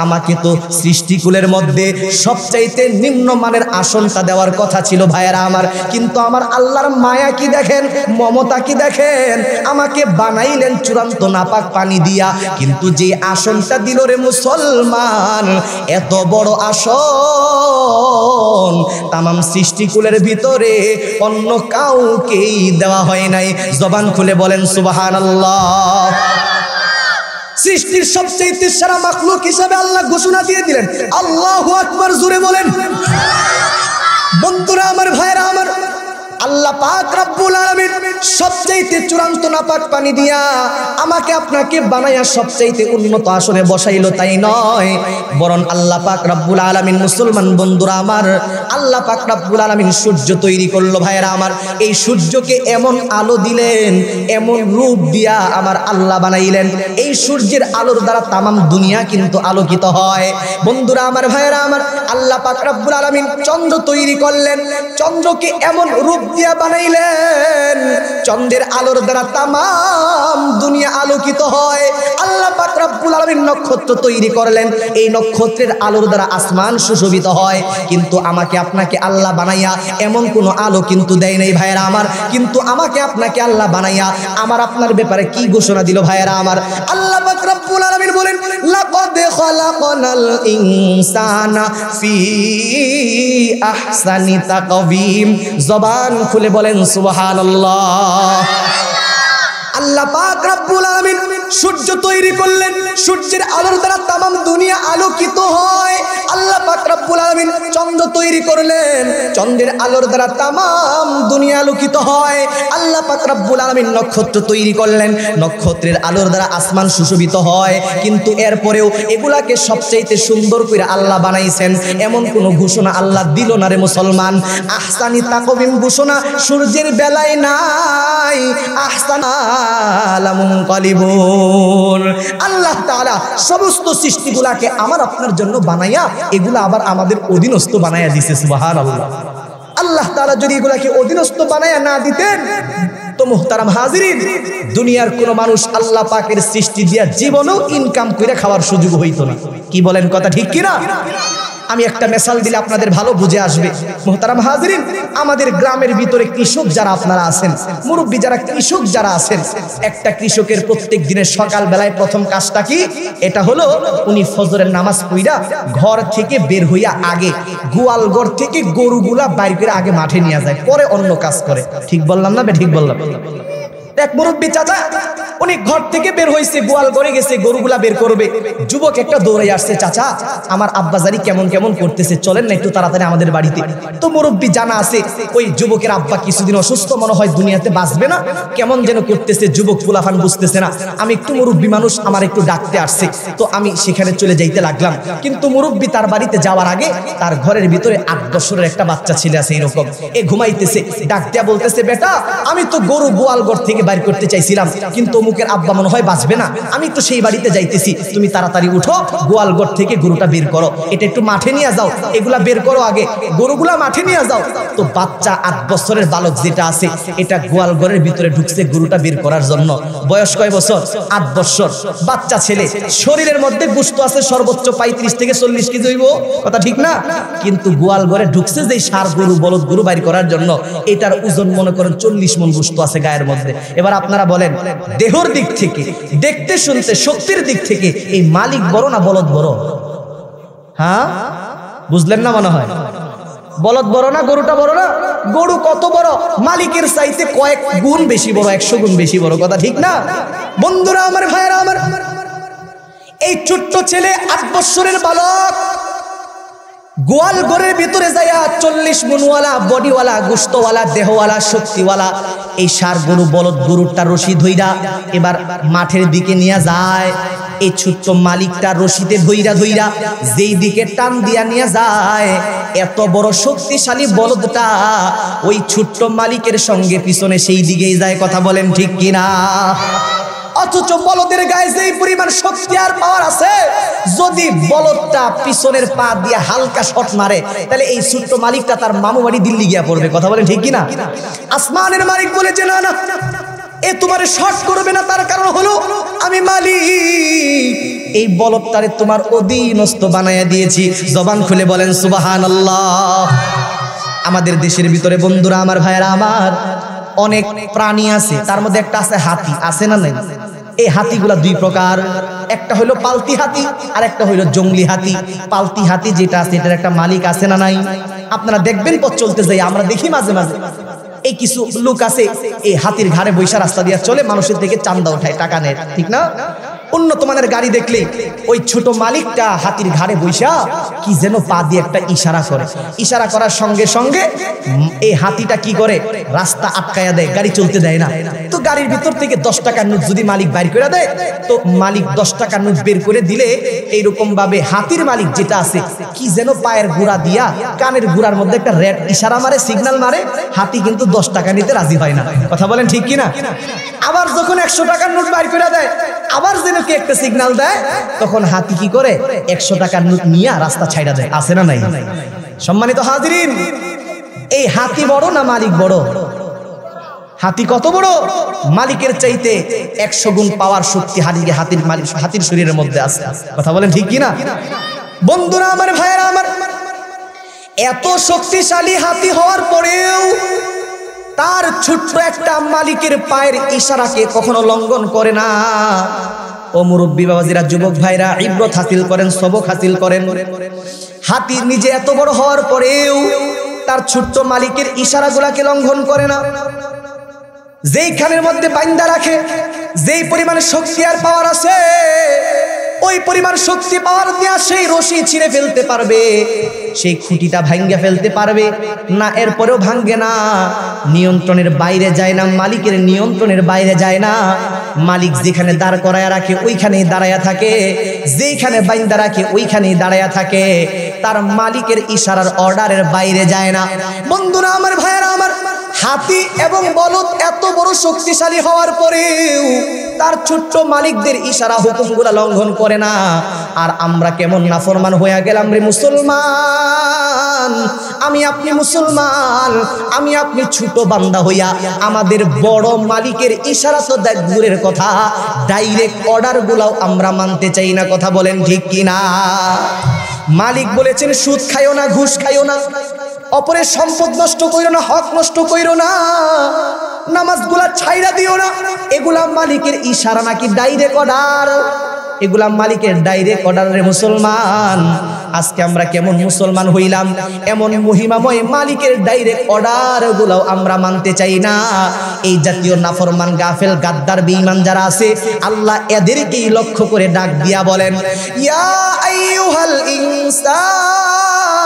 আমাকে তো সৃষ্টিকুলের মধ্যে সবচাইতে নিম্নমানের আসনটা দেওয়ার কথা ছিল ভাইয়েরা আমার, কিন্তু আমার আল্লাহর মায়া কি দেখেন, মমতা কি দেখেন, আমাকে বানাইলেন চূড়ান্ত নাপাক পানি দিয়া। কিন্তু যে আসনটা দিল রে মুসলমান, এত বড় আসন তামাম সৃষ্টিকুলের ভিতরে অন্য কাউকেই দেওয়া হয় নাই। জবান খুলে বলেন সুবহানাল্লাহ। সৃষ্টির সবচেয়ে সেরা মাখলুক হিসেবে আল্লাহ ঘোষণা দিয়ে দিলেন, আল্লাহু আকবার। জোরে বলেন। বন্ধুরা আমার, ভাইরা আমার, আল্লাহ পাক রব্বুল আলামিন সবচাইতে চূড়ান্ত নাপাক পানি দিয়া আমাকে আপনাকে বানায়া সবচাইতে উন্নত আসনে বসাইলো, তাই নয়, বরং আল্লাহ পাক রব্বুল আলামিন, মুসলমান বন্ধুরা আমার, আল্লাহ পাক রব্বুল আলামিন সূর্য তৈরি করলো। ভাইয়েরা আমার, এই সূর্যকে এমন আলো দিলেন, এমন রূপ দিয়া আমার আল্লাহ বানাইলেন, এই সূর্যের আলোর দ্বারা তামাম দুনিয়া কিন্তু আলোকিত হয়। বন্ধুরা আমার, ভাইয়েরা আমার, আল্লাহ পাক রব্বুল আলামিন চন্দ্র তৈরি করলেন, চন্দ্রকে এমন রূপ দিয়া বানাইলেন, চন্দ্রের আলোর দ্বারা তামাম দুনিয়া আলোকিত হয়। আল্লাহ পাক রব্বুল আলামিন নক্ষত্র তৈরি করলেন, এই নক্ষত্রের আলোর দ্বারা আসমান সুশোভিত হয়। কিন্তু আমাকে আপনাকে আল্লাহ বানাইয়া এমন কোনো আলো কিন্তু দেয় নাই ভাইয়েরা আমার। কিন্তু আমাকে আপনাকে আল্লাহ বানাইয়া আমার আপনার ব্যাপারে কি ঘোষণা দিল ভাইয়েরা আমার? আল্লাহ পাক রব্বুল আলামিন বলেন, লাকাদ খালাকনাল ইনসানা ফি আহসানি তাকওয়িম। জবান খুলে বলেন সুবহানাল্লাহ। আল্লাহ পাক রব্বুল আলামিন সূর্য তৈরি করলেন, সূর্যের আলোর দ্বারা তামাম দুনিয়া আলোকিত হয়। আল্লাহ পাক রব্বুল আলামিন চন্দ্র তৈরি করলেন, চন্দ্রের আলোর দ্বারা তামাম দুনিয়া আলোকিত হয়। আল্লাহ পাক রব্বুল আলামিন নক্ষত্র তৈরি করলেন, নক্ষত্রের আলোর দ্বারা আসমান সুশোভিত হয়। কিন্তু এরপরেও এগুলাকে সবচাইতে সুন্দর করে আল্লাহ বানাইছেন, এমন কোনো ঘোষণা আল্লাহ দিল না রে মুসলমান। আহসানি তাকওয়িম ঘোষণা সূর্যের বেলায় নাই, আহসানা লামুনকালিবুন। আল্লাহ তাআলা সমস্ত সৃষ্টিগুলাকে আমার আপনার জন্য বানাইয়া এগুলা আবার আমাদের অধীনস্থ বানাইয়া দিয়েছে। সুবহানাল্লাহ। আল্লাহ তাআলা যদি এগুলাকে অধীনস্থ বানাইয়া না দিতেন তো মুহতারাম হাজিরিন, দুনিয়ার কোন মানুষ আল্লাহ পাকের সৃষ্টি দিয়া জীবনেও ইনকাম করে খাওয়ার সুযোগ হইতো না। কি বলেন, কথা ঠিক কিনা? আমি একটা মিসাল দিলে আপনাদের ভালো বুঝে আসবে। মুহতারাম হাজিরিন, আমাদের গ্রামের ভিতরে কৃষক যারা আপনারা আছেন, মুরব্বী যারা কৃষক যারা আছেন, একটা কৃষকের প্রত্যেক দিনের সকাল বেলায় প্রথম কাজটা কি? এটা হলো উনি ফজরের নামাজ পড়া ঘর থেকে বের হইয়া আগে গোয়াল ঘর থেকে গরুগুলা বাইর করে আগে মাঠে নিয়ে যায়, পরে অন্য কাজ করে। ঠিক বললাম না? ঠিক বললাম। এক মুরব্বী চাচা, উনি ঘর থেকে বের হয়েছে, গোয়াল ঘরে গেছে, গরুগুলা বের করবে। যুবক একটা দৌড়ে আসছে, চাচা আমার আব্বাজারি কেমন কেমন করতেছে, চলেন না একটু তাড়াতাড়ি আমাদের বাড়িতে। তো মুরব্বী জানা আছে ওই যুবকের আব্বা কিছুদিন অসুস্থ, মনে হয় দুনিয়াতে বাঁচবে না, কেমন যেন করতেছে, যুবক ফুলাফান বুঝতেছে না। আমি একটু মুরব্বী মানুষ, আমার একটু ডাকতে আসছে, তো আমি সেখানে চলে যাইতে লাগলাম। কিন্তু মুরব্বী তার বাড়িতে যাওয়ার আগে তার ঘরের ভিতরে 8 বছরের একটা বাচ্চা ছেলে আছে, এরকম এ ঘুমাইতেছে। ডাক দিয়া বলতেছে, বেটা আমি তো গরু গোয়াল ঘর থেকে বাইর করতে চাইছিলাম, কিন্তু অমুকের আব্বা মনে হয় বাঁচবে না, আমি তো সেই বাড়িতে যাইতেছি, তুমি তাড়াতাড়ি উঠো, গোয়াল ঘর থেকে গরুটা বের করো, এটা একটু মাঠে নিয়ে যাও, এগুলা বের করো আগে, গরুগুলা মাঠে নিয়ে যাও। তো বাচ্চা 8 বছরের বালক যেটা আছে, এটা গোয়াল ঘরের ভিতরে ঢুকছে গরুটা বের করার জন্য। বয়স কয় বছর? 8 বছর। বাচ্চা ছেলে, শরীরের মধ্যে গোশত আছে সর্বোচ্চ 35 থেকে 40 কেজি হইব, কথা ঠিক না? কিন্তু গোয়াল ঘরে ঢুকছে যে ষাঁড় গরু বলদ গরু বাইর করার জন্য, এটার ওজন মনে করেন 40 মণ গোশত আছে গায়ের মধ্যে। এবার আপনারা বলেন, দেহ দেহর দিক থেকে, দেখতে শুনতে শক্তির দিক থেকে এই মালিক বড় না বলদ বড়? হ্যাঁ, বুঝলেন না মনে হয়? বলদ বড় না গরুটা বড় না? গরু কত বড়? মালিকের চাইতে কয়েক গুণ বেশি বড়, 100 গুণ বেশি বড়, কথা ঠিক না? বন্ধুরা আমার, ভাইয়েরা আমার, এই ছোট্ট ছেলে 8 বছরের বালক গোয়াল ঘরের ভিতরে যাইয়া 40 মনওয়ালা, বডিওয়ালা, গোস্তওয়ালা, দেহওয়ালা, শক্তিওয়ালা এই সার গরু, বলদ গরুটা রশি ধইরা এবার মাঠের দিকে নিয়ে যায়। এই ছোট্ট মালিকটা রশিতে ধইরা ধইরা যেই দিকে টান দিয়া নিয়ে যায়, এত বড় শক্তিশালী বলদটা ওই ছোট্ট মালিকের সঙ্গে পিছনে সেই দিকেই যায়, কথা বলেন ঠিক কিনা? অথচ বলদের গায়ে যেই পরিমাণ শক্তি আর পাওয়ার আছে, যদি বলদটা পিছনের পা দিয়ে হালকা শট মারে তাহলে এই ছোট্ট মালিকটা তার মামু বাড়ি দিল্লি গিয়া পড়বে, কথা বলেন ঠিক কিনা? আসমানের মালিক বলেছে না না, এ তোমারে শট করবে না, তার কারণ হলো আমি মালিক, এই বলদটারে তোমার অধীনস্থ বানায়া দিয়েছি। জবান খুলে বলেন সুবহানাল্লাহ। আমাদের দেশের ভিতরে বন্ধুরা আমার, ভাইয়েরা আমার, অনেক প্রাণী আছে, তার মধ্যে একটা আছে হাতি, আছে না নাই? এই হাতিগুলা 2 প্রকার, একটা হইলো পালতি হাতি আর একটা হইলো জঙ্গলি হাতি। পালতি হাতি যেটা আছে এটার একটা মালিক আছে না নাই? আপনারা দেখবেন পথ চলতে যাই আমরা দেখি মাঝে মাঝে এই কিছু লোক আছে এই হাতির ঘাড়ে বৈশা রাস্তা দিয়ে চলে, মানুষের থেকে চান্দা উঠায়, টাকা নেয়, ঠিক না? উন্নত মানের গাড়ি দেখলে ওই ছোট মালিকটা হাতির ঘাড়ে বৈশা কি যেন পা দিয়ে একটা ইশারা করে, ইশারা করার সঙ্গে সঙ্গে এই হাতিটা কি করে, রাস্তা আটকায়া দেয়, গাড়ি চলতে দেয় না। তো গাড়ির ভিতর থেকে 10 টাকার নোট যদি মালিক বাইর করে দেয়, তো মালিক 10 টাকার নোট বের করে দিলে এইরকম ভাবে হাতির মালিক যেটা আছে কি যেন পায়ের গুড়া দিয়া কানের গুড়ার মধ্যে একটা রেড ইশারা মারে, সিগন্যাল মারে, হাতি কিন্তু 10 টাকা নিতে রাজি হয় না, কথা বলেন ঠিক কিনা? আবার যখন 100 টাকার নোট বাইর করে দেয়, আবার যেন কি একটা সিগন্যাল দেয়, তখন হাতি কি করে 100 টাকার নোট নিয়ে রাস্তা ছাইড়া দেয়, আছে না নাই? সম্মানিত হাজিরিন, এই হাতি বড় না মালিক বড়? হাতি কত বড়? মালিকের চাইতে 100 গুণ পাওয়ার শক্তি হাতির মালিক, হাতির শরীরের মধ্যে আছে, কথা বলেন ঠিক কিনা? বন্ধুরা আমার, ভাইয়েরা আমার, এত শক্তিশালী হাতি হওয়ার পরেও তার ছোট্ট একটা মালিকের পায়ের ইশারাকে কখনো লঙ্ঘন করে না। ও মুরব্বী বাবাজিরা, যুবক ভাইরা, ইবরত হাসিল করেন, সবক হাসিল করেন। হাতি নিজে এত বড় হওয়ার পরেও তার ছোট্ট মালিকের ইশারাগুলাকে লঙ্ঘন করে না। যেইখানের মধ্যে বাইন্দা রাখে, যেই পরিমাণে শক্তি আর পাওয়ার আছে, ওই পরিমাণ শক্তি পাওয়ার দিয়া সেই রশি ছিঁড়ে ফেলতে পারবে, সেই খুঁটিটা ভাঙ্গে ফেলতে পারবে না, এরপরেও ভাঙ্গে না, নিয়ন্ত্রণের বাইরে যায় না, মালিকের নিয়ন্ত্রণের বাইরে যায় না। মালিক যেখানে দাঁড় করায়া রাখে ওইখানেই দাঁড়ায়া থাকে, যেইখানে বাইন্দা রাখে ওইখানেই দাঁড়ায়া থাকে, তার মালিকের ইশারার অর্ডারের বাইরে যায় না। বন্ধুরা আমার, ভাইয়েরা আমার, হাতি এবং বলদ এত বড় শক্তিশালী হওয়ার পরেও তার ছোট্ট মালিকদের ইশারা হুকুমগুলা লঙ্ঘন করে না। আর আমরা কেমন নাফরমান হয়ে গেলাম রে মুসলমান। আমি আপনি মুসলমান, আমি আপনি ছোট বান্দা হইয়া আমাদের বড় মালিকের ইশারা তো দেখ দূরের কথা, ডাইরেক্ট অর্ডার গুলাও আমরা মানতে চাই না, কথা বলেন ঠিক কিনা? মালিক বলেছেন সুদ খাইও না, ঘুষ খাইও না, অপরের সম্পদ নষ্ট কইরো না, হক নষ্ট কইরো না, নামাজগুলা ছাইরা দিও না। এগুলা মালিকের ইশারা নাকি ডাইরেক্ট অর্ডার? এগুলা মালিকের ডাইরেক্ট অর্ডারের মুসলমান। আজকে আমরা কেমন মুসলমান হইলাম, এমন মহিমাময় মালিকের ডাইরেক্ট অর্ডার গুলাও আমরা মানতে চাই না। এই জাতীয় নাফরমান, গাফেল, গাদ্দার, বেঈমান যারা আছে, আল্লাহ এদেরকেই লক্ষ্য করে ডাক দিয়া বলেন, ইয়া আইয়ুহাল ইনসান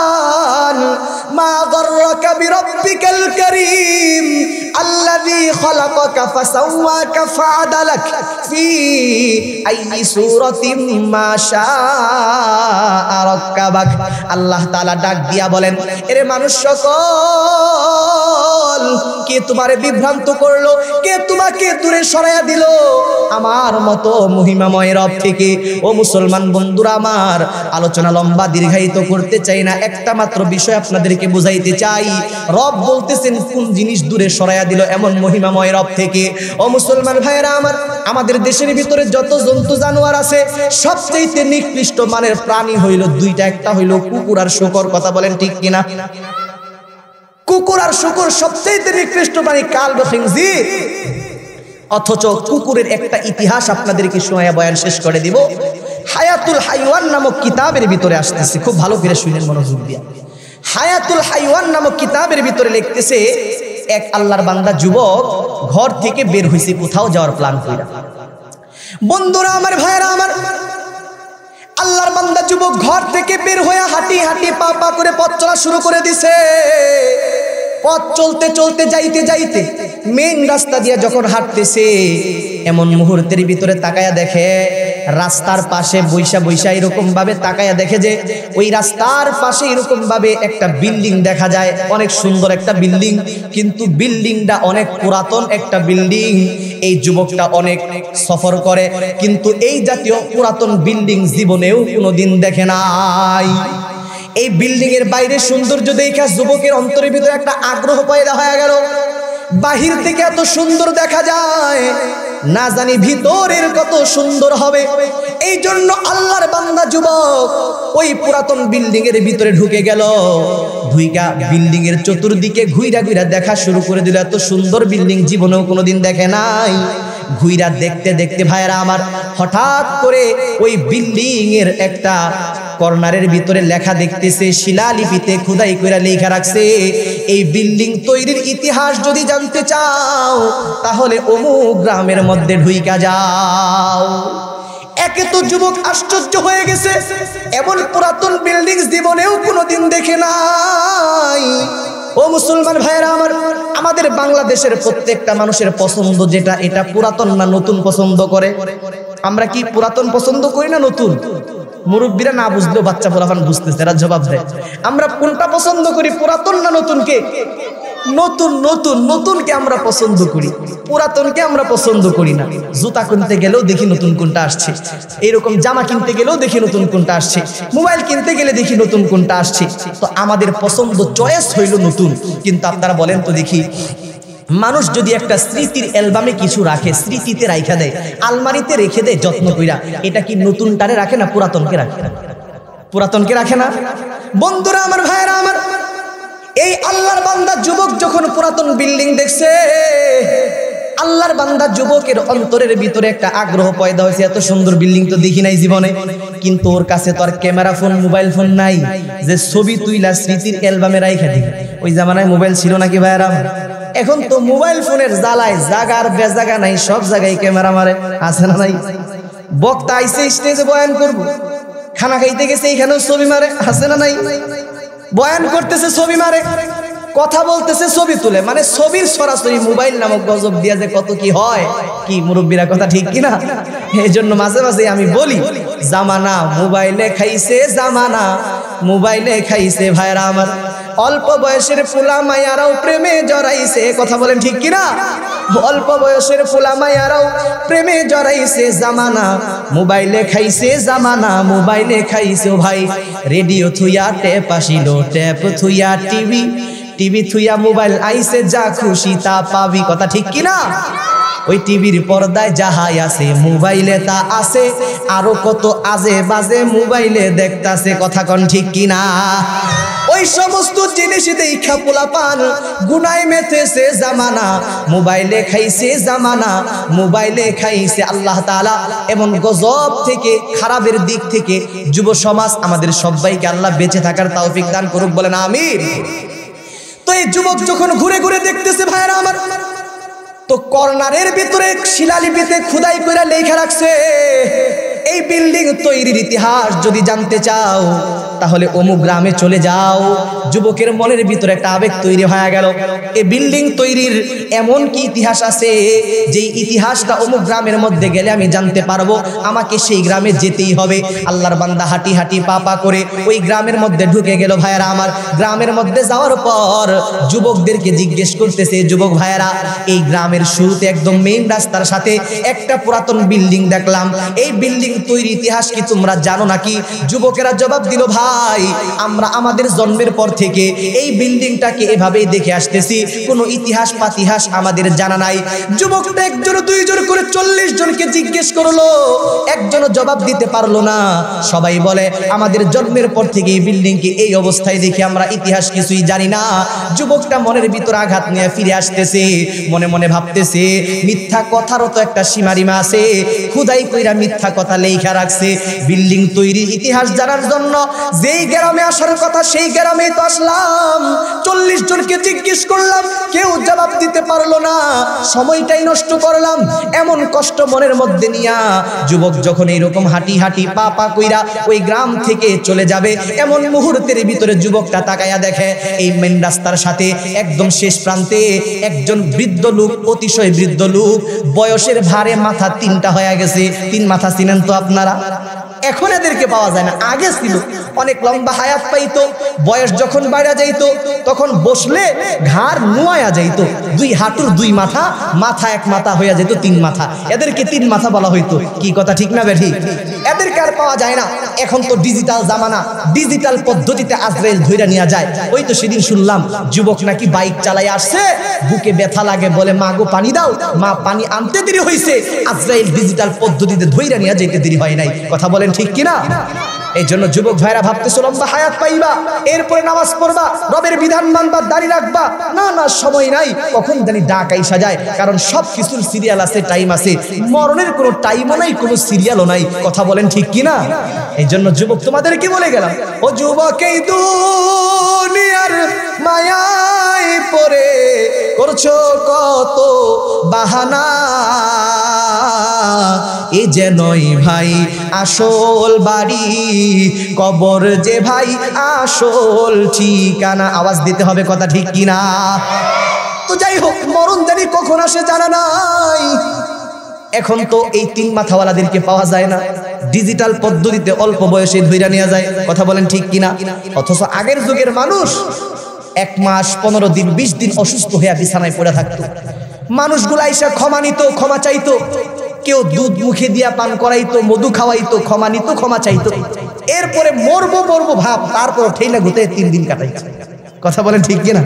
মা গাররাকা বিরাব্বিকাল কারীম আল্লাযী খালাকাকা ফাসাওয়াকা ফাআদালাক ফি আইয়ি সূরাতিন মা শাআ রাক্কাবাক। আল্লাহ তাআলা ডাক দিয়া বলেন, এরে মানুষ সকল, কে তোমারে বিভ্রান্ত করলো, কে তোমাকে দূরে সরাইয়া দিল আমার মতো মহিমাময় রব থেকে? ও মুসলমান বন্ধুরা আমার, আলোচনা লম্বা দীর্ঘায়িত করতে চাই না, একটা মাত্র বিষয় আপনাদেরকে বুঝাইতে চাই। রব বলতেছেন কোন জিনিস দূরে সরাইয়া দিল এমন মহিমাময় রব থেকে। ও মুসলমান ভাইয়েরা আমার, আমাদের দেশের ভিতরে যত জন্তু জানোয়ার আছে, সবচেয়ে নিকৃষ্ট মানের প্রাণী হইল দুইটা, একটা হইল কুকুর আর শূকর, কথা বলেন ঠিক কিনা? কুকুর আর শূকর সবচেয়ে নিকৃষ্ট প্রাণী, কালব খিনজির। অথচ কুকুরের একটা ইতিহাস আপনাদেরকে শোনায়া বয়ান শেষ করে দিব। হায়াতুল হাইওয়ান নামক কিতাবের ভিতরে আসতেছে, খুব ভালো করে শুনেন মনোযোগ দিয়া। হায়াতুল হাইওয়ান নামক কিতাবের ভিতরে লিখতেছে, এক আল্লাহর বান্দা যুবক ঘর থেকে বের হইছে কোথাও যাওয়ার প্ল্যান কইরা। বন্ধুরা আমার, ভাইরা আমার, আল্লাহর বান্দা যুবক ঘর থেকে বের হয়ে হাঁটি হাঁটি পা পা করে পথ চলা শুরু করে দিছে। পথ চলতে চলতে যাইতে যাইতে মেইন রাস্তা দিয়ে যখন হাঁটতেছে, এমন মুহূর্তের ভিতরে তাকায়া দেখে রাস্তার পাশে বৈশা বৈশা এরকম ভাবে তাকায়া দেখে যে ওই রাস্তার পাশে এরকম ভাবে একটা বিল্ডিং দেখা যায়, অনেক সুন্দর একটা বিল্ডিং, কিন্তু বিল্ডিংটা অনেক পুরাতন একটা বিল্ডিং। এই যুবকটা অনেক সফর করে, কিন্তু এই জাতীয় পুরাতন বিল্ডিং জীবনেও কোনোদিন দেখে নাই। এই বিল্ডিং এর বাইরে সৌন্দর্য দেখা যুবকের অন্তরের ভিতরে একটা আগ্রহ পয়দা হয়ে গেল। বাহির থেকে এত সুন্দর দেখা যায়, না জানি ভিতরের কত সুন্দর হবে। এই জন্য আল্লাহর বান্দা যুবক ওই পুরাতন বিল্ডিং এর ভিতরে ঢুকে গেল। ঢুইকা বিল্ডিং এর চতুর্দিকে ঘুইরা ঘুইরা দেখা শুরু করে দিল। এত সুন্দর বিল্ডিং জীবনেও কোনোদিন দেখে নাই। ঘুইরা দেখতে দেখতে ভাইরা আমার, হঠাৎ করে ওই বিল্ডিং এর একটা কর্নারের ভিতরে লেখা দেখতেছে, শিলালিপিতে খোদাই কইরা লেখা রাখছে, এই বিল্ডিং তৈরির ইতিহাস যদি জানতে চাও তাহলে অমুক গ্রামের মধ্যে ঢুইকা যাও। একে তো যুবক আশ্চর্য হয়ে গেছে, এমন পুরাতন বিল্ডিং জীবনেও কোনোদিন দেখে নাই। ও মুসলমান ভাইরা আমার, আমাদের বাংলাদেশের প্রত্যেকটা মানুষের পছন্দ যেটা, এটা পুরাতন না নতুন পছন্দ করে? আমরা কি পুরাতন পছন্দ করি না নতুন? মুরব্বীরা না বুঝলেও বাচ্চা পোলাপান বুঝতেছে, এরা জবাব দেয়। আমরা কোনটা পছন্দ করি, পুরাতন না নতুনকে? নতুন। নতুন নতুনকে আমরা পছন্দ করি, পুরাতনকে আমরা পছন্দ করি না। জুতা কিনতে গেলেও দেখি নতুন কোনটা আসছে, এইরকম জামা কিনতে গেলেও দেখি নতুন কোনটা আসছে, মোবাইল কিনতে গেলে দেখি নতুন কোনটা আসছে। তো আমাদের পছন্দ চয়েস হইল নতুন। কিন্তু আপনারা বলেন তো দেখি, মানুষ যদি একটা স্মৃতির অ্যালবামে কিছু রাখে, স্মৃতিতে রাখা দেয়, আলমারিতে রেখে দেয় যত্ন কইরা, এটা কি নতুনটারে রাখে না পুরাতনকে রাখে? পুরাতনকে রাখে না? বন্ধুরা আমার, ভাইরা আমার, এই আল্লাহর বান্দা যুবক যখন পুরাতন বিল্ডিং দেখছে, আল্লাহর বান্দা যুবকের অন্তরের ভিতরে একটা আগ্রহ পয়দা হয়েছে, এত সুন্দর বিল্ডিং তো দেখি নাই জীবনে। কিন্তু ওর কাছে তো আর ক্যামেরা ফোন, মোবাইল ফোন নাই যে ছবি তুইলা স্মৃতির অ্যালবামে রাইখা দিবে। ওই জামানায় মোবাইল ছিল নাকি ভাইরা? এখন তো মোবাইল ফোনের জ্বালায় জাগার বেজাগা নাই, সব জায়গায় ক্যামেরা মারে, আছে না নাই? বক্তা আইসে স্টেজে বয়ান করব, খানা খাইতে গেছে এইখানেও ছবি মারে, আছে না নাই? বয়ান করতেছে ছবি মারে, কথা বলতেছে ছবি তুলে, মানে ছবির সরাসরি মোবাইল নামক গজব দিয়া যে কত কি হয়, কি মুরব্বীরা কথা ঠিক কিনা? এই জন্য মাঝে মাঝে আমি বলি, জামানা মোবাইলে খাইছে, জামানা মোবাইলে খাইছে। ভাইরা আমার, অল্প বয়সের ফুলা মায়ারাও প্রেমে জড়াইছে, কথা বলেন ঠিক কিনা? অল্প বয়সের ফুলা মায়ারাও প্রেমে জড়াইছে, জামানা মোবাইলে খাইছে, জামানা মোবাইলে খাইছে। ও ভাই, রেডিও থুইয়া টেপ আসিল, টেপ থুইয়া টিভি, টিভি থুইয়া মোবাইল আইছে, যা খুশি তা পাবি, কথা ঠিক কিনা? ওই টিভির পর্দায় যাহাই আছে, মোবাইলে তা আছে, আরো কত আজে বাজে মোবাইলে দেখতাছে, কথা কন ঠিক কিনা? ওই সমস্ত জিনিস দেখা পোলাপান গুনায় মেতেছে, জামানা মোবাইলে খাইছে, জামানা মোবাইলে খাইছে। আল্লাহ তাআলা এমন গজব থেকে, খারাপের দিক থেকে যুব সমাজ আমাদের সবাইকে আল্লাহ বেঁচে থাকার তৌফিক দান করুক, বলেন আমিন। তো এই যুবক যখন ঘুরে ঘুরে দেখতেছে ভাইরা আমার, তো কর্নারের ভিতরে শিলালিপিতে খোদাই করে লেখা রাখছে, এই বিল্ডিং তৈরির ইতিহাস যদি জানতে চাও তাহলে অমুক গ্রামে চলে যাও। যুবকের মনের ভিতরে একটা আবেগ তৈরি হয়ে গেল, এই বিল্ডিং তৈরির এমন কি ইতিহাস আছে, যেই ইতিহাসটা অমুক গ্রামের মধ্যে গেলে আমি জানতে পারবো, আমাকে সেই গ্রামে যেতেই হবে। আল্লাহর বান্দা হাঁটি হাঁটি পা পা করে ওই গ্রামের মধ্যে ঢুকে গেল। ভাইয়েরা আমার, গ্রামের মধ্যে যাওয়ার পর যুবকদেরকে জিজ্ঞেস করতেছে, যুবক ভাইয়েরা, এই গ্রামের শুরুতে একদম মেইন রাস্তার সাথে একটা পুরাতন বিল্ডিং দেখলাম, এই বিল্ডিং তৈরি তৈরির ইতিহাস কি তোমরা জানো নাকি? যুবকেরা জবাব দিল, ভাই আমরা আমাদের জন্মের পর থেকে এই বিল্ডিংটাকে এভাবেই দেখে আসতেছি, কোনো ইতিহাস পাতিহাস আমাদের জানা নাই। যুবকটা একজন দুইজন করে 40 জনকে জিজ্ঞেস করলো, একজনও জবাব দিতে পারলো না। সবাই বলে আমাদের জন্মের পর থেকে এই বিল্ডিংকে এই অবস্থায় দেখে আমরা ইতিহাস কিছুই জানি না। যুবকটা মনের ভিতর আঘাত নিয়ে ফিরে আসতেছে, মনে মনে ভাবতেছে মিথ্যা কথারও তো একটা সীমারিমা আছে। খুদাই কইরা মিথ্যা কথা লেখা রাখছে। বিল্ডিং তৈরির ইতিহাস জানার জন্য যেই গ্রামে আসার কথা সেই গ্রামেই তো আসলাম, 40 জনকে জিজ্ঞেস করলাম, কেউ জবাব দিতে পারলো না, সময়টাই নষ্ট করলাম। এমন কষ্ট মনের মধ্যে নিয়া যুবক যখন এইরকম হাঁটি হাঁটি পা পা কইরা ওই গ্রাম থেকে চলে যাবে, এমন মুহূর্তের ভিতরে যুবকটা তাকায়া দেখে এই মেন রাস্তার সাথে একদম শেষ প্রান্তে একজন বৃদ্ধ লোক, অতিশয় বৃদ্ধ লোক, বয়সের ভারে মাথা 3টা হয়ে গেছে। 3 মাথা চিনেন তো আপনারা? এখন এদেরকে পাওয়া যায় না, আগে ছিল অনেক লম্বা হায়াত পাইতো। বয়স যখন বাইরে যাইতো তখন বসলে ঘাড় নুয়ায়া যাইতো, 2 হাঁটুর 2 মাথা, মাথা 1 মাথা হয়ে যেত 3 মাথা। এদেরকে 3 মাথা বলা হইতো। কি কথা ঠিক না বেঠি? এদেরকে আর পাওয়া যায় না। এখন তো ডিজিটাল জামানা, ডিজিটাল পদ্ধতিতে আজরাইল ধইরা নিয়ে যায়। ওই তো সেদিন শুনলাম যুবক নাকি বাইক চালাই আসছে, বুকে ব্যথা লাগে, বলে মা গো পানি দাও, মা পানি আনতে দেরি হইছে, আজরাইল ডিজিটাল পদ্ধতিতে ধইরা নিয়ে যাইতে দেরি হয় নাই। কথা বলেন ঠিক কিনা? এই জন্য যুবক ভাইরা ভাবতেছো লম্বা হায়াত পাইবা, এরপরে নামাজ পড়বা, রবের বিধান মানবা, দাড়ি রাখবা। না না, সময় নাই, কখন জানি ডাক আইসা যায়। কারণ সব কিছুর সিরিয়াল আছে, টাইম আছে। মরণের কোনো টাইমও নাই, কোনো সিরিয়ালও নাই। কথা বলেন ঠিক কিনা? এই জন্য যুবক তোমাদেরকে বলে গেলাম, ও যুবক এই দুনিয়ার মায়ায় পড়ে করছো কত বাহানা, এ যে নয় ভাই আসল বাড়ি, কবর যে ভাই আসল ঠিকানা। আওয়াজ দিতে হবে, কথা ঠিক কিনা? তো যাই হোক, মরণ জানি কখন আসে জানা নাই। এখন তো এই 3 মাথাওয়ালাদেরকে পাওয়া যায় না, ডিজিটাল পদ্ধতিতে অল্প বয়সে ধইরা নিয়ে যায়। কথা বলেন ঠিক কিনা? অথচ আগের যুগের মানুষ 1 মাস 15 দিন 20 দিন অসুস্থ হয়ে বিছানায় পড়ে থাকতো। মানুষগুলো আইসা ক্ষমা নিত, ক্ষমা চাইতো। কেউ দুধ মুখে দিয়া পান করাইতো, মধু খাওয়াইতো, ক্ষমা নিত, ক্ষমা চাইতো। এরপরে মরবো মরবো ভাব, তারপর ঠেলা ঘুতে 3 দিন কাটাইছে। কথা বলেন ঠিক কিনা?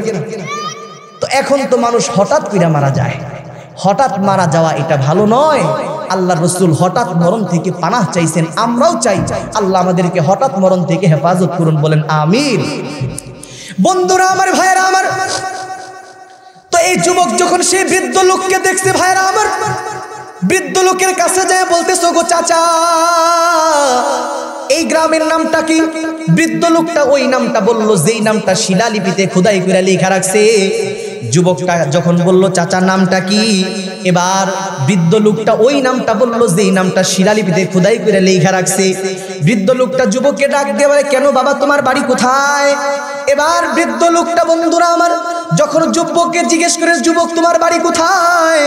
তো এখন তো মানুষ হঠাৎ করে মারা যায়। হঠাৎ মারা যাওয়া এটা ভালো নয়। আল্লাহর রাসূল হঠাৎ মরণ থেকে পানাহ চাইছেন, আমরাও চাই আল্লাহ আমাদেরকে হঠাৎ মরণ থেকে হেফাজত করুন, বলেন আমিন। বন্ধুরা আমার, ভাইরা আমার, তো এই যুবক যখন সেই বৃদ্ধ লোককে দেখছে, ভাইরা আমার, বৃদ্ধ লোকের কাছে যায় বলতেছে, গো চাচা এই গ্রামের নামটা কি? বৃদ্ধ লোকটা ওই নামটা বলল যেই নামটা শিলালিপিতে খোদাই করে লেখা রাখছে। যুবকটা যখন বলল চাচা নামটা কি, এবার বৃদ্ধ লোকটা ওই নামটা বলল যেই নামটা শিলালিপিতে খোদাই করে লেখা রাখছে। বৃদ্ধ লোকটা যুবককে ডাক দিয়ে বলে, কেন বাবা তোমার বাড়ি কোথায়? এবার বৃদ্ধ লোকটা, বন্ধুরা আমার, যখন যুবককে জিজ্ঞেস করে যুবক তোমার বাড়ি কোথায়,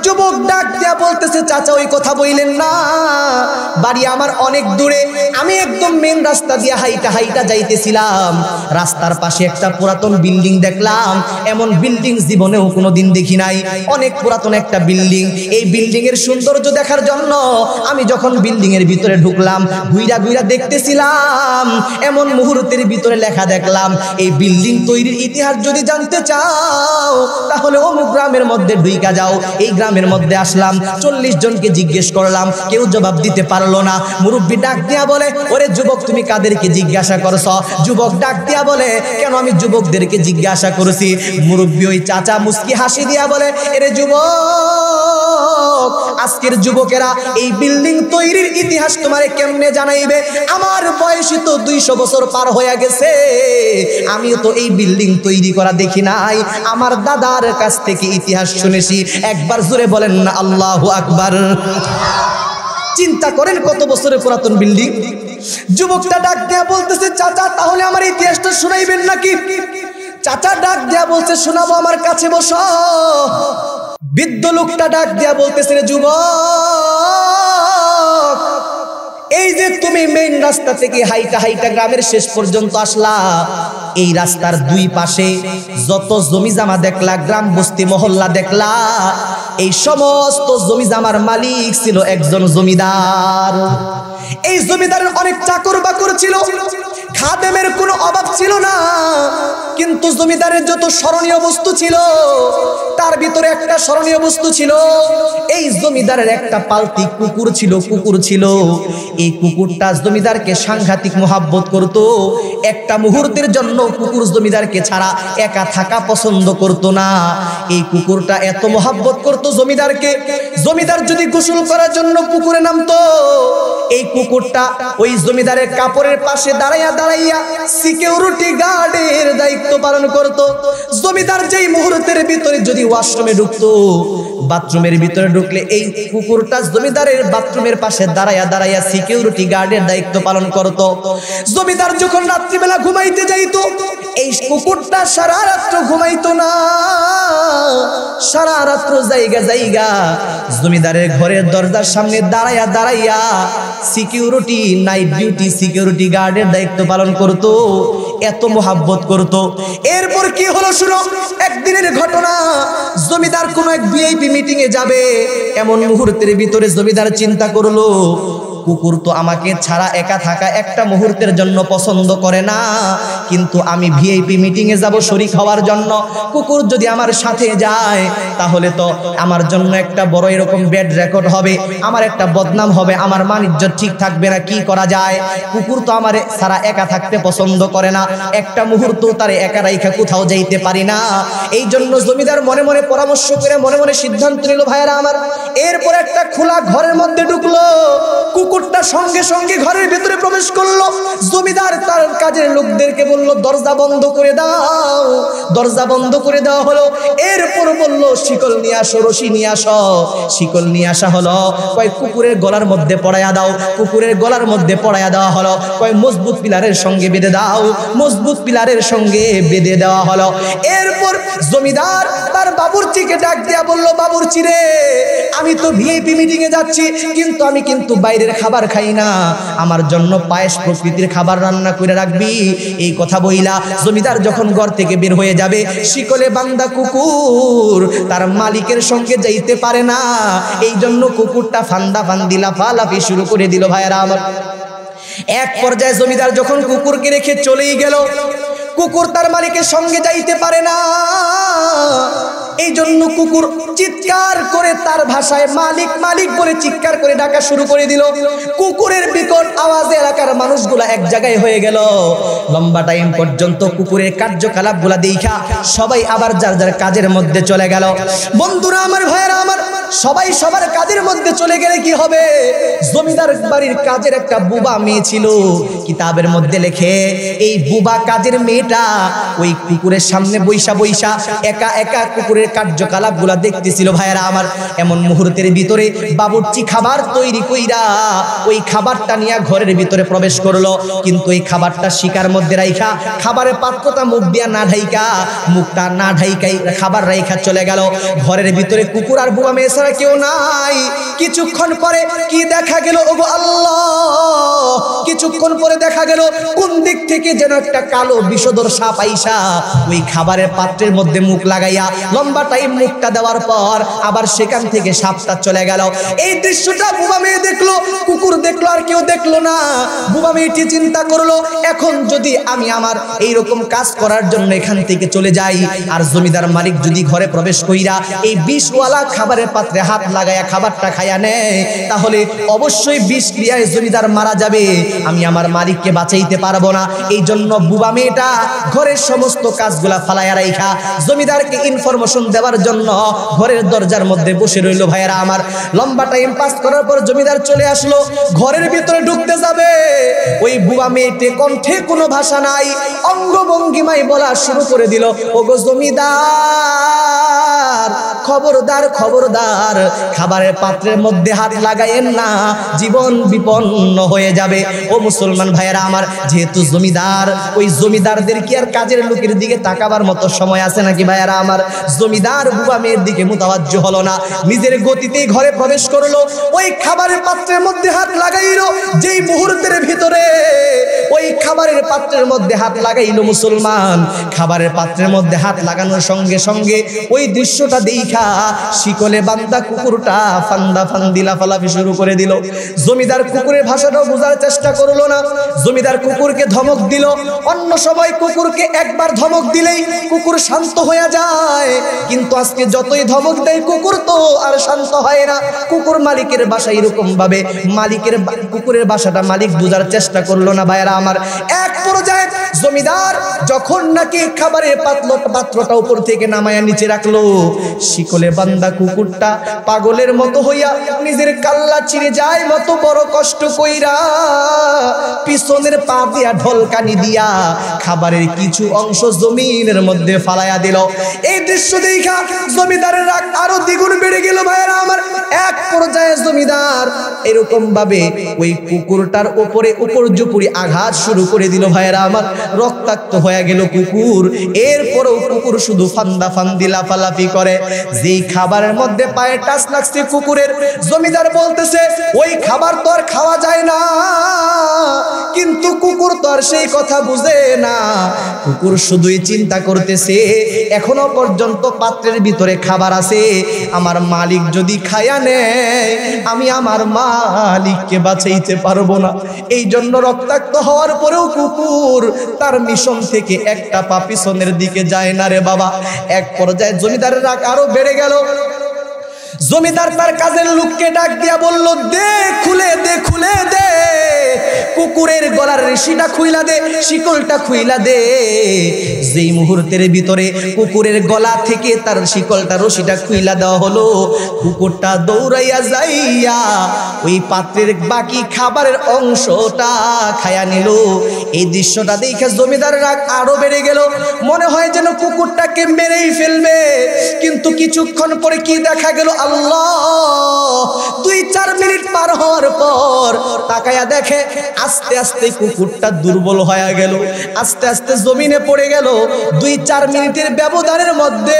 যুবক ডাক দিয়া বলতেছে, চাচা ওই কথা বইলেন না, বাড়ি আমার অনেক দূরে। আমি একদম মেন রাস্তা দিয়ে হাইটা হাইটা যাইতেছিলাম, রাস্তার পাশে একটা পুরাতন বিল্ডিং দেখলাম। এমন বিল্ডিং জীবনেও কোনোদিন দেখি নাই, অনেক পুরাতন একটা বিল্ডিং। এই বিল্ডিং এর সৌন্দর্য দেখার জন্য আমি যখন বিল্ডিং এর ভিতরে ঢুকলাম, ঘুইরা ঘুইরা দেখতেছিলাম, এমন মুহূর্তের ভিতরে লেখা দেখলাম, এই বিল্ডিং তৈরির ইতিহাস যদি জানতে চাও তাহলে অমুক গ্রামের মধ্যে ঢুইকা যাও। এই গ্রামের মধ্যে আসলাম, 40 জনকে জিজ্ঞেস করলাম, কেউ জবাব দিতে পারলো না। মুরব্বী ডাক দিয়া বলে, ওরে যুবক তুমি কাদেরকে জিজ্ঞাসা করছ? যুবক ডাক দিয়া বলে, কেন আমি যুবকদেরকে জিজ্ঞাসা করেছি। মুরব্বী ওই চাচা মুস্কি হাসি দিয়া বলে, এরে যুবক, আজকের যুবকেরা এই বিল্ডিং তৈরির ইতিহাস তোমারে কেমনে জানাইবে? আমার বয়সই তো 200 বছর পার হয়ে গেছে, আমিও তো এই বিল্ডিং তৈরি করা দেখি নাই, আমার দাদার কাছ থেকে ইতিহাস শুনেছি। একবার জোরে বলেন না আল্লাহু আকবার। চিন্তা করেন কত বছরের পুরাতন বিল্ডিং। যুবকটা ডাক দেয়া বলতেছে, চাচা তাহলে আমার ইতিহাসটা শুনাইবেন নাকি? চাচা ডাক দেয়া বলছে, শোনাবো, আমার কাছে বসো। বৃদ্ধ লোকটা ডাক দেয়া বলতেছে, যুবক এই যে তুমি মেইন রাস্তা থেকে হাইটা হাইটা গ্রামের শেষ পর্যন্ত আসলা, এই রাস্তার 2 পাশে যত জমি জামা দেখলা, গ্রাম বস্তি মহল্লা দেখলা, এই সমস্ত জমি জামার মালিক ছিল একজন জমিদার। জমিদারের অনেক চাকর বাকর ছিল, খাদেমের কোনো অভাব ছিল না, কিন্তু জমিদারের যত স্মরণীয় বস্তু ছিল তার ভিতরে একটা স্মরণীয় বস্তু ছিল, এই জমিদারের একটা পালতি কুকুর ছিল। এই কুকুরটা জমিদারকে সাংঘাতিক মোহাব্বত করত। একটা মুহূর্তের জন্য কুকুর জমিদারকে ছাড়া একা থাকা পছন্দ করত না। এই কুকুরটা এত মোহাব্বত করত জমিদারকে, জমিদার যদি গোসল করার জন্য পুকুরে নামতো, এই কুকুরটা ওই জমিদারের কাপড়ের পাশে দাঁড়াইয়া সিকিউরিটি গার্ডের দায়িত্ব পালন করত। জমিদার যেই মুহূর্তের ভিতরে যদি ওয়াশরুমে ঢুকতো, বাথরুমের ভিতরে ঢুকলে এই কুকুরটা জমিদারের বাথরুমের পাশে দাঁড়াইয়া সিকিউরিটি গার্ডের দায়িত্ব পালন করত। জমিদার যখন রাত্রিবেলা ঘুমাইতে যাইতো, এই কুকুরটা সারা রাত্র ঘুমাইতো না, সারা রাত্র জায়গা জমিদারের ঘরের দরজার সামনে দাঁড়াইয়া সিকিউরিটি নাইট ডিউটি সিকিউরিটি গার্ডের দায়িত্ব পালন করত। এত মোহাব্বত করত। এরপর কি হলো শুনো, একদিনের ঘটনা। জমিদার কোন এক ভিআইপি মিটিং এ যাবে, এমন মুহূর্তের ভিতরে জমিদার চিন্তা করলো, কুকুর তো আমাকে ছাড়া একা থাকা একটা মুহূর্তের জন্য পছন্দ করে না, কিন্তু আমি ভিআইপি মিটিং এ যাব শরীক হওয়ার জন্য। কুকুর যদি আমার সাথে যায় তাহলে তো আমার জন্য একটা বড় এরকম ব্যাড রেকর্ড হবে, আমার একটা বদনাম হবে, আমার মান ইজ্জত ঠিক থাকবে না। কি করা যায়? কুকুর তো আমার ছাড়া একা থাকতে পছন্দ করে না, একটা মুহূর্ত তারে একা রাইখা কোথাও যাইতে পারি না। এই জন্য জমিদার মনে মনে পরামর্শ করে মনে মনে সিদ্ধান্ত নিল, ভাইরা আমার। এরপর একটা খোলা ঘরের মধ্যে ঢুকলো, কুকুরটা সঙ্গে সঙ্গে ঘরের ভিতরে প্রবেশ করলো। জমিদার তার কাজের লোকদেরকে বলল, দরজা বন্ধ করে দাও। দরজা বন্ধ করে দেওয়া হলো। এরপর বলল, শিকল নিয়ে আসো, রশি নিয়ে আসো। শিকল নিয়ে আসা হলো। কয় কুকুরের গলার মধ্যে পড়াইয়া দাও। কুকুরের গলার মধ্যে পড়াইয়া দেওয়া হলো। কয় মজবুত পিলারের সঙ্গে বেঁধে দাও। মজবুত পিলারের সঙ্গে বেঁধে দেওয়া হলো। এরপর জমিদার তার বাবুর্চিকে ডাক দিয়া বলল, বাবুর্চি রে, আমি তো ভিআইপি মিটিং এ যাচ্ছি, কিন্তু আমি বাইরের খাবার খাই না, আমার জন্য পায়েস প্রকৃতির খাবার রান্না করে রাখবি। এই কথা বইলা জমিদার যখন ঘর থেকে বের হয়ে যাবে, শিকলে বান্ধা কুকুর তার মালিকের সঙ্গে যাইতে পারে না। এই জন্য কুকুরটা ফান্দাফান্দি লাফালাফি শুরু করে দিল। ভাইয়েরা আমার, এক পর্যায়ে জমিদার যখন কুকুরকে রেখে চলেই গেল, কুকুর তার মালিকের সঙ্গে যাইতে পারে না। এই জন্য কুকুর চিৎকার করে তার ভাষায় মালিক মালিক বলে চিৎকার করে ডাকা শুরু করে দিল। কুকুরের বিকট আওয়াজে এলাকার মানুষগুলা এক জায়গায় হয়ে গেল। লম্বা টাইম পর্যন্ত কুকুরের কার্যকলাপগুলা দেখা সবাই আবার যার যার কাজের মধ্যে চলে গেল। বন্ধুরা আমার, ভাইয়েরা আমার, সবাই সবার কাজের মধ্যে চলে গেলে কি হবে? জমিদার বাড়ির কাজের একটা বুবা মেয়ে ছিল। কিতাবের মধ্যে লেখে, এই বুবা কাজের মেয়েটা ওই কুকুরের সামনে বৈশা একা একা কুকুরের কার্যকলাপগুলা দেখতেছিল। ভাইয়েরা আমার, এমন মুহূর্তের ভিতরে বাবুর্চি খাবার তৈরি কইরা ওই খাবারটা নিয়ে ঘরের ভিতরে প্রবেশ করলো। কিন্তু এই খাবারটা শিকার মধ্যে রাইখা, খাবারের পাত্রটা মুখ দিয়া না ঢাইকা, মুখটা না ঢাইকাই খাবার রাইখা চলে গেল। ঘরের ভিতরে কুকুর আর বুবা মেয়ে ছাড়া কেউ নাই। কিছুক্ষণ পরে কি দেখা গেল? ওগো আল্লাহ! কিছুক্ষণ পরে দেখা গেল কোন দিক থেকে যেন একটা কালো বিষধর সাপ আইসা ওই খাবারের পাত্রের মধ্যে মুখ লাগাইয়া লম্বা টাইম মুখটা দেওয়ার পর আবার সেখান থেকে সাপটা চলে গেল। এই দৃশ্যটা বুবা মেয়ে দেখলো, কুকুর দেখলো, আর কেউ দেখলো না। বুবা মেয়েটি চিন্তা করলো, এখন যদি আমি আমার এইরকম কাজ করার জন্য এখান থেকে চলে যাই, আর জমিদার মালিক যদি ঘরে প্রবেশ কইরা এই বিষওয়ালা খাবারের পাত্রে হাত লাগাইয়া খাবারটা খাইয়া নেয়, তাহলে অবশ্যই বিষ ক্রিয়ায় জমিদার মারা যাবে, আমি আমার মালিককে বাঁচাইতে পারবো না। এই জন্য বুবা মেয়েটা ঘরের সমস্ত কাজগুলা ফালাইয়া রাইখা জমিদারকে ইনফরমেশন দেওয়ার জন্য ঘরের দরজার মধ্যে বসে রইল। ভাইয়েরা আমার, লম্বা টাইম পাস করার পর জমিদার চলে আসলো। ঘরের ভিতরে ঢুকতে যাবে, ওই বুবা মেয়েটি কণ্ঠে কোনো ভাষা নাই, অঙ্গভঙ্গিমায় বলা শুরু করে দিল, ওগো জমিদার, খবরদার খবরদার, খাবারের পাত্রের মধ্যে হাত লাগায়েন না, জীবন বিপন্ন হয়ে যাবে। ও মুসলমান ভাইয়েরা আমার, যেহেতু জমিদার, ওই জমিদারদের কি আর কাজের লোকের দিকে তাকাবার মতো সময় আছে নাকি? ভাইয়েরা আমার, জমিদার বুবা মেয়ের দিকে মুতাওয়াজ্জ হলো না, নিজের গতিতেই ঘরে প্রবেশ করলো। ওই খাবারের পাত্রের মধ্যে হাত লাগাইলো। যেই মুহূর্তের ভিতরে ওই খাবার খাবারের পাত্রের মধ্যে হাত লাগাইলো মুসলমান। খাবারের পাত্রের মধ্যে হাত লাগানোর সঙ্গে সঙ্গে ওই দৃশ্যটা দেখা শিকলে বান্ধা কুকুরটা ফান্দা ফান্দি লাফালাফি শুরু করে দিল। জমিদার কুকুরের ভাষাটাও বোঝার চেষ্টা করলো না। জমিদার কুকুরকে ধমক দিল। অন্য সময় কুকুরকে একবার ধমক দিলেই কুকুর শান্ত হয়ে যায়, কিন্তু আজকে যতই ধমক দেয় কুকুর তো আর শান্ত হয় না। কুকুর মালিকের বাসা এরকম ভাবে কুকুরের বাসাটা মালিক বোঝার চেষ্টা করলো না। ভাইরা আমার, এক পর্যায়ে জমিদার যখন নাকি খাবারের পাত্রটা উপর থেকে নামায়া নিচে রাখলো, শিকলে বান্ধা কুকুরটা পাগলের মতো হইয়া নিজের কাল্লা ছিঁড়ে যায় মতো বড় কষ্ট কইরা পিছনের পা দিয়া ঢলকানি দিয়া খাবারের কিছু অংশ জমিনের মধ্যে ফালাইয়া দিল। এই দৃশ্য দেখা জমিদারের রাগ আরো দ্বিগুণ বেড়ে গেল। ভাইরা আমার, এক পর্যায়ে জমিদার এরকম ভাবে ওই কুকুরটার উপরে উপর্যুপরি আঘাত শুরু করে দিল। ভাইরা আমার, রক্তাক্ত হয়ে গেল কুকুর। এরপরেও কুকুর শুধু ফান্দা ফান্দি লাফালাফি করে। যেই খাবারের মধ্যে পায়ে টাচ লাগছে কুকুরের, জমিদার বলতেছে ওই খাবার তো আর খাওয়া যায় না, কিন্তু কুকুর তো আর সেই কথা বুঝে না। কুকুর শুধুই চিন্তা করতেছে এখনো পর্যন্ত পাত্রের ভিতরে খাবার আছে, আমার মালিক যদি খায়া নেয় আমি আমার মালিককে বাঁচাইতে পারবো না। এই জন্য রক্তাক্ত হওয়ার পরেও কুকুর তার মিশন থেকে একটা পা পিছনের দিকে যায় না রে বাবা। এক পর্যায়ে জমিদারের রাগ আরো বেড়ে গেল। জমিদার তার কাজের লোককে ডাক দিয়া বলল, দে খুলে দে, খুলে দে, কুকুরের গলার রশিটা খুইলা দে, শিকলটা খুইলা দে। যেই মুহূর্তের ভিতরে কুকুরের গলা থেকে তার শিকলটা রশিটা খুইলা দেওয়া হলো, কুকুরটা দৌড়াইয়া যাইয়া ওই পাত্রের বাকি খাবারের অংশটা খায়া নিল। এই দৃশ্যটা দেখে জমিদার রাগ আরো বেড়ে গেল। মনে হয় যেন কুকুরটাকে মেরেই ফেলবে, কিন্তু কিছুক্ষণ পরে কি দেখা গেল, আল্লাহ, 2-4 মিনিট পার হওয়ার পর তাকায়া দেখে আস্তে আস্তে কুকুরটা দুর্বল হয়ে গেল, আস্তে আস্তে জমিনে পড়ে গেল। 2-4 মিনিটের ব্যবধানের মধ্যে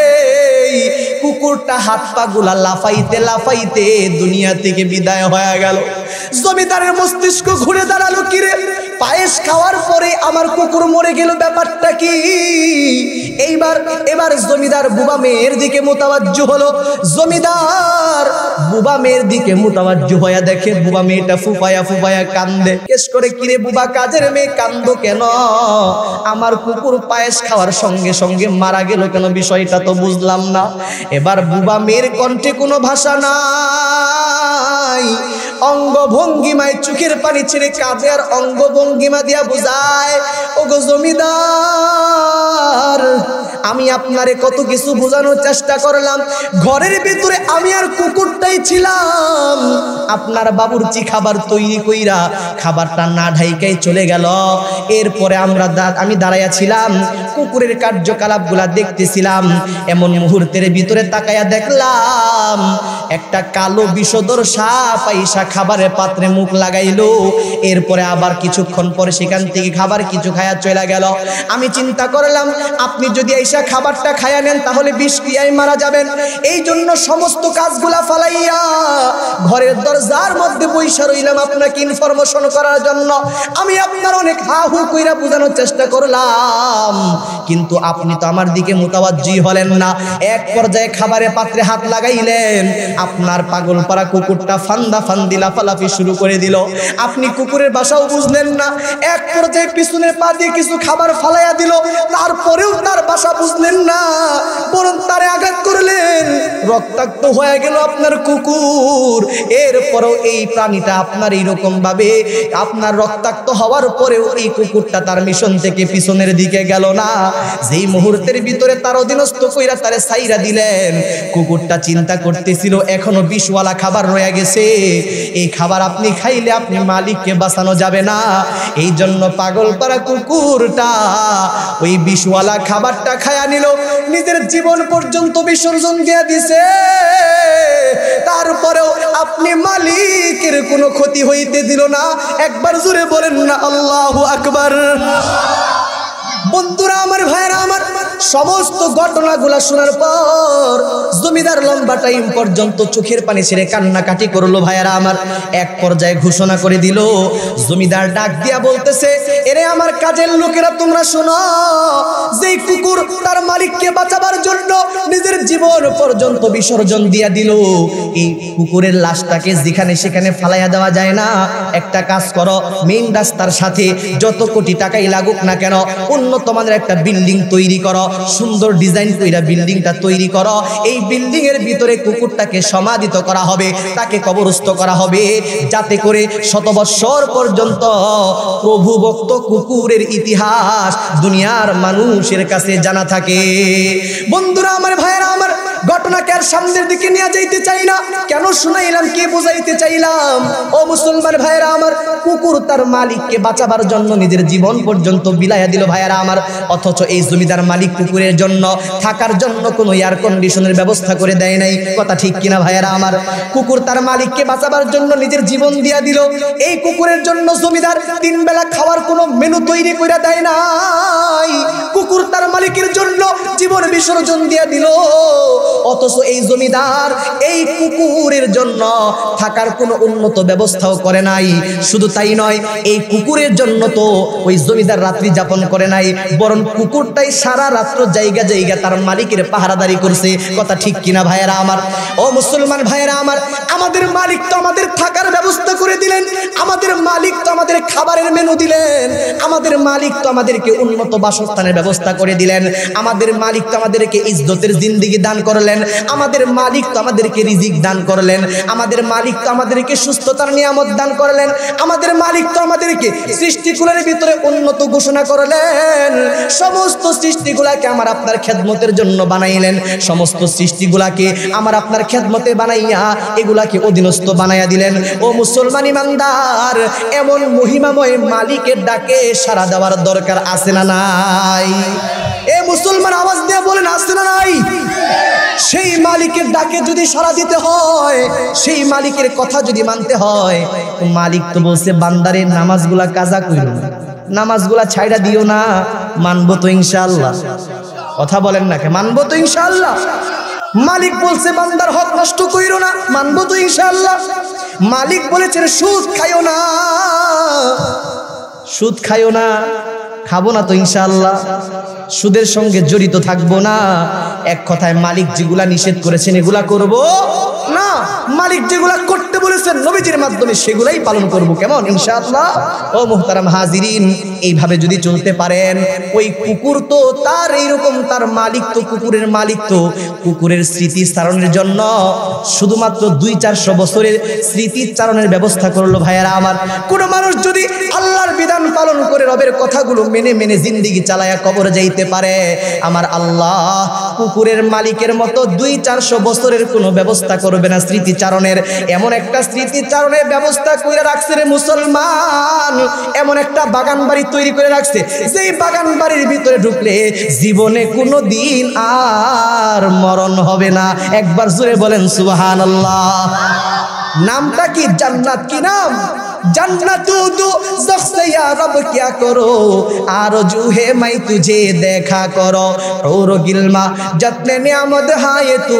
কুকুরটা হাত পা গুলা লাফাইতে লাফাইতে দুনিয়া থেকে বিদায় হয়ে গেল। জমিদারের মস্তিষ্ক ঘুরে দাঁড়ালো, কিরে পায়েস খাওয়ার পরে আমার কুকুর মরে গেল, ব্যাপারটা কি? এবার জমিদার বুবা মেয়ের দিকে মুতাওয়াজ্জু হলো। জমিদার বুবা মেয়ের দিকে মুতাওয়াজ্জু হয়ে দেখে বুবা মেয়েটা ফুফায়া ফুফায়া কান্দে। কেস করে, কিরে বুবা, কাজের মেয়ে কান্দো কেন? আমার কুকুর পায়েস খাওয়ার সঙ্গে সঙ্গে মারা গেল কেন? বিষয়টা তো বুঝলাম না। এবার বুবা মেয়ের কণ্ঠে কোনো ভাষা নাই, অঙ্গভঙ্গিমায় চোখের পানি ছেড়ে কাঁদে আর অঙ্গভঙ্গিমা দিয়া বুঝায়, ওগো জমিদার, আমি আপনারে কত কিছু বোঝানোর চেষ্টা করলাম, ঘরের ভিতরে আমি আর কুকুরটাই ছিলাম। আপনার বাবুর্চি খাবার তৈরি কইরা খাবারটা না ঢাইকাই চলে গেল। এরপরে আমি দাঁড়াইয়া ছিলাম, কুকুরের কার্যকলাপগুলা দেখতেছিলাম। এমন মুহূর্তের ভিতরে তাকাইয়া দেখলাম একটা কালো বিষধর সাপ আইসা খাবারের পাত্রে মুখ লাগাইলো। এরপরে আবার কিছুক্ষণ পরে সেখান থেকে খাবার কিছু খায়া চলে গেল। আমি চিন্তা করলাম, আপনি যদি আইসা খাবারটা খায়া নেন তাহলে বিষক্রিয়ায় মারা যাবেন। এই জন্য সমস্ত কাজগুলা ফালাইয়া ঘরের দরজার মধ্যে বইসা রইলাম আপনাকে ইনফরমেশন করার জন্য। আমি আপনার অনেক হাহু কইরা বোঝানোর চেষ্টা করলাম, কিন্তু আপনি তো আমার দিকে মুতাওয়াজ্জি হলেন না। এক পর্যায়ে খাবারের পাত্রে হাত লাগাইলেন, আপনার পাগলপাড়া কুকুরটা ফান্দা ফান্দি লাফালাফি শুরু করে দিল। আপনি কুকুরের বাসাও বুঝলেন না। এক পর্যায়ে পিছনের পা দিয়ে কিছু খাবার ফালাইয়া দিল, তারপরেও তার বাসা বুঝলেন না, বরং তারে আঘাত করলেন। রক্তাক্ত হয়ে গেল আপনার কুকুর। এরপরেও এই প্রাণীটা আপনার এইরকম ভাবে আপনার রক্তাক্ত হওয়ার পরেও এই কুকুরটা তার মিশন থেকে পিছনের দিকে গেল না। যেই মুহূর্তের ভিতরে তার অধীনস্থ কইরা তারে সাইরা দিলেন, কুকুরটা চিন্তা করতেছিল এখনো বিষওয়ালা খাবার রয়ে গেছে, এই খাবার আপনি খাইলে আপনি মালিককে বাঁচানো যাবে না। এই জন্য পাগলপাড়া কুকুরটা ওই বিষওয়ালা খাবারটা খায়া নিল, নিজের জীবন পর্যন্ত বিসর্জন দিয়ে দিছে। তারপরেও আপনি মালিকের কোনো ক্ষতি হইতে দিল না। একবার জোরে বলেন না আল্লাহু আকবার। বন্ধুরা আমার, ভাইরা আমার, সমস্ত ঘটনাগুলা শোনার পর জমিদার লম্বা টাইম পর্যন্ত চোখের পানি ছেড়ে কান্নাকাটি করলো। ভাইরা আমার, এক পর্যায়ে ঘোষণা করে দিল, জমিদার ডাক দিয়া বলতেছে, এরে আমার কাজের লোকেরা তোমরা শোনো, যেই কুকুর তার মালিককে বাঁচাবার জন্য নিজের জীবন পর্যন্ত বিসর্জন দিয়া দিল, এই কুকুরের লাশটাকে যেখানে সেখানে ফালাইয়া দেওয়া যায় না। একটা কাজ করো, মেইন রাস্তার সাথে যত কোটি টাকাই লাগুক না কেন, উন্নত মানের একটা বিল্ডিং তৈরি করো, সুন্দর ডিজাইন কইরা বিল্ডিংটা তৈরি করো। এই বিল্ডিং এর ভিতরে কুকুরটাকে সমাধিত করা হবে, তাকে কবরস্থ করা হবে, যাতে করে শত বৎসর পর্যন্ত প্রভুভক্ত কুকুরের ইতিহাস দুনিয়ার মানুষের কাছে জানা থাকে। বন্ধুরা আমার, ভাইরা আমার, ঘটনাকে আর সামনের দিকে নিয়ে যাইতে চাই না, কেন শুনাইলাম, কে বুঝাইতে চাইলাম। ও মুসলমান ভাইরা আমার, কুকুর তার মালিককে বাঁচাবার জন্য নিজের জীবন পর্যন্ত বিলাইয়া দিল ভাইরা আমার। অথচ এই জমিদার মালিক কুকুরের জন্য থাকার জন্য কোনো এয়ার কন্ডিশনের ব্যবস্থা করে দেয় নাই। কথা ঠিক কিনা ভাইরা আমার? কুকুর তার মালিককে বাঁচাবার জন্য নিজের জীবন দিয়া দিল। এই কুকুরের জন্য জমিদার 3 বেলা খাওয়ার কোনো মেনু তৈরি করে দেয় নাই। কুকুর তার মালিকের জন্য জীবন বিসর্জন দিয়া দিল। অথচ এই জমিদার এই কুকুরের জন্য থাকার কোনো উন্নত ব্যবস্থাও করে নাই। শুধু তাই নয়, এই কুকুরের জন্য তো ওই জমিদার রাত্রি যাপন করে নাই, বরং কুকুরটাই সারা রাত্র জায়গা জায়গা তার মালিকের পাহারাদারি করছে। কথা ঠিক কিনা ভাইয়েরা আমার? ও মুসলমান ভাইয়েরা আমার, আমাদের মালিক তো আমাদের থাকার ব্যবস্থা করে দিলেন, আমাদের মালিক তো আমাদের খাবারের মেনু দিলেন, আমাদের মালিক তো আমাদেরকে উন্নত বাসস্থানের ব্যবস্থা করে দিলেন, আমাদের মালিক তো আমাদেরকে ইজ্জতের জিন্দেগি দান করলেন, আমাদের মালিক তো আমাদেরকে রিজিক দান করলেন, আমাদের মালিক তো আমাদেরকে সুস্থতার নিয়ামত দান করলেন, আমাদের মালিক তো আমাদেরকে সৃষ্টিকুলের ভিতরে উন্নত ঘোষণা করলেন। সমস্ত সৃষ্টিগুলাকে আমার আপনার খেদমতের জন্য বানাইলেন, সমস্ত সৃষ্টিগুলাকে আমার আপনার খেদমতে বানাইয়া এগুলাকে অধীনস্থ বানাইয়া দিলেন। ও মুসলমান ইমানদার, এমন মহিমাময় মালিকের ডাকে সাড়া দেওয়ার দরকার আছে না নাই? এ মুসলমান আওয়াজ দিয়ে বলেন, আছে না নাই? সেই মালিকের ডাকে যদি সাড়া দিতে হয়, সেই মালিকের কথা যদি মানতে হয়, তো মালিক তো বলছে, বান্দারে নামাজগুলা কাজা কইরো না, নামাজগুলা ছাইড়া দিও না, মানবো তো ইনশাআল্লাহ। কথা বলেন না কে? মানবো তো ইনশাআল্লাহ। মালিক বলছে বান্দার হক নষ্ট কইরো না, মানবো তো ইনশাআল্লাহ। মালিক বলেছেন সুদ খাইও না, সুদ খাইও না, খাবো না তো ইনশাআল্লাহ। সুদের সঙ্গে জড়িত থাকবো না। এক কথায় মালিক যেগুলা নিষেধ করেছেন এগুলা করব না, মালিক যেগুলা করতে বলেছেন নবীজির মাধ্যমে সেগুলাই পালন করব। কেমন? ইনশাআল্লাহ। ও মুহতারাম হাজিরিন, এইভাবে যদি চলতে পারেন, ওই কুকুর তো তার এইরকম, তার মালিক তো কুকুরের মালিক তো কুকুরের স্মৃতি চারণের জন্য শুধুমাত্র 200-400 বছরের স্মৃতি চারণের ব্যবস্থা করলো। ভাইয়ারা আমার, কোন মানুষ যদি আল্লাহর বিধান পালন করে রবের কথাগুলো মেনে মেনে জিন্দেগি চালায়া কবরে যাইতে পারে, আমার আল্লাহ কুকুরের মালিকের মতো 200-400 বছরের কোনো ব্যবস্থা করবে না স্মৃতিচারণের। এমন একটা স্মৃতিচারণের ব্যবস্থা করে রাখছে রে মুসলমান, এমন একটা বাগান বাড়ি তৈরি করে রাখছে, যেই বাগান বাড়ির ভিতরে ঢুকলে জীবনে কোনো দিন আর মরণ হবে না। একবার জোরে বলেন সুবহানাল্লাহ। নামটা কি? জান্নাত। কি নাম? जन्नतू दो ज़ख्से या रब क्या करो आरज़ू है मैं तुझे देखा करो और गिल्मा जतने नियामत हाय तू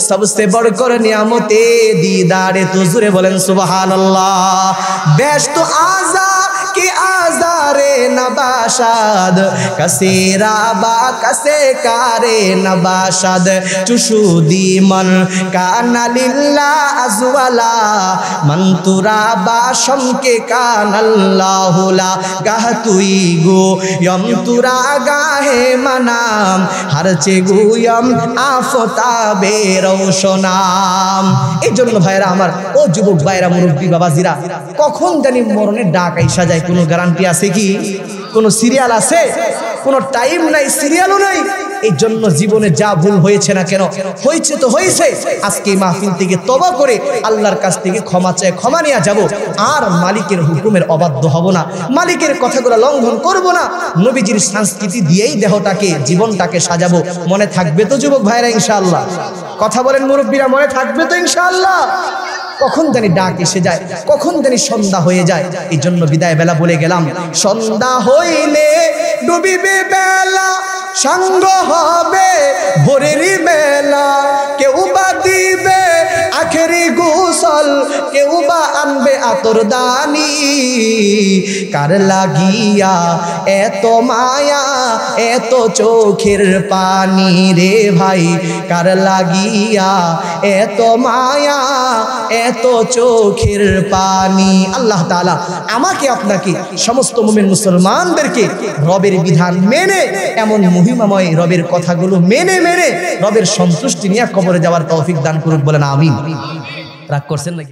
सबसे बढ़कर नियामते दीदारे तू। जुरे बोलें सुबहान अल्लाह। बेश तो आज़ा के आज़ारे नबाशाद कसेरा बा कसे कारे नबाशाद चुशुदी मन काना लिल्ला अज़वाला मन तुरा बाशम के कानल्लाहुला गाह तुई गो यम तुरा गाहे मनाम हर चे गुयम आफताबे रोशनाम। এই জন্য ভাইরা আমার, ও যুবক ভাইরা, মুরব্বী বাবাজিরা, কখন জানি মরণের ডাক আইসা যায়, কোনো গ্যারান্টি আছে কি? কোনো সিরিয়াল আছে? কোনো টাইম নাই, সিরিয়ালও নাই। এই জন্য জীবনে যা ভুল হয়েছে না কেন, হয়েছে তো হয়েছে, আজকে মাহফিল থেকে তওবা করে আল্লাহর কাছ থেকে ক্ষমা চাই, ক্ষমা নিয়ে যাব। আর মালিকের হুকুমের অবাধ্য হব না, মালিকের কথাগুলো লঙ্ঘন করব না, নবীজির সংস্কৃতি দিয়েই দেহটাকে, জীবনটাকে সাজাবো। মনে থাকবে তো যুবক ভাইরা ইনশাআল্লাহ? কথা বলেন মুরব্বীরা, মনে থাকবে তো ইনশাআল্লাহ? কখন জানি ডাক এসে যায়, কখন জানি সন্ধ্যা হয়ে যায়। এই জন্য বিদায় বেলা বলে গেলাম, সন্ধ্যা হইলে ডুবিবে বেলা, সাঙ্গ হবে ভোরের মেলা। কেউ বা দিবে আখেরি গোসল, কেউ বা আনবে আতর দানি। কার লাগিয়া এত মায়া, এত চোখের পানি রে ভাই, কার লাগিয়া এত মায়া, এত চোখের পানি। আল্লাহ তাআলা আমাকে আপনাকে সমস্ত মুমিন মুসলমানদেরকে রবের বিধান মেনে, এমন মহিমাময় রবের কথাগুলো মেনে মেনে রবের সন্তুষ্টি নিয়ে কবরে যাওয়ার তৌফিক দান করুক, বলেন আমিন। রাগ করছেন নাকি?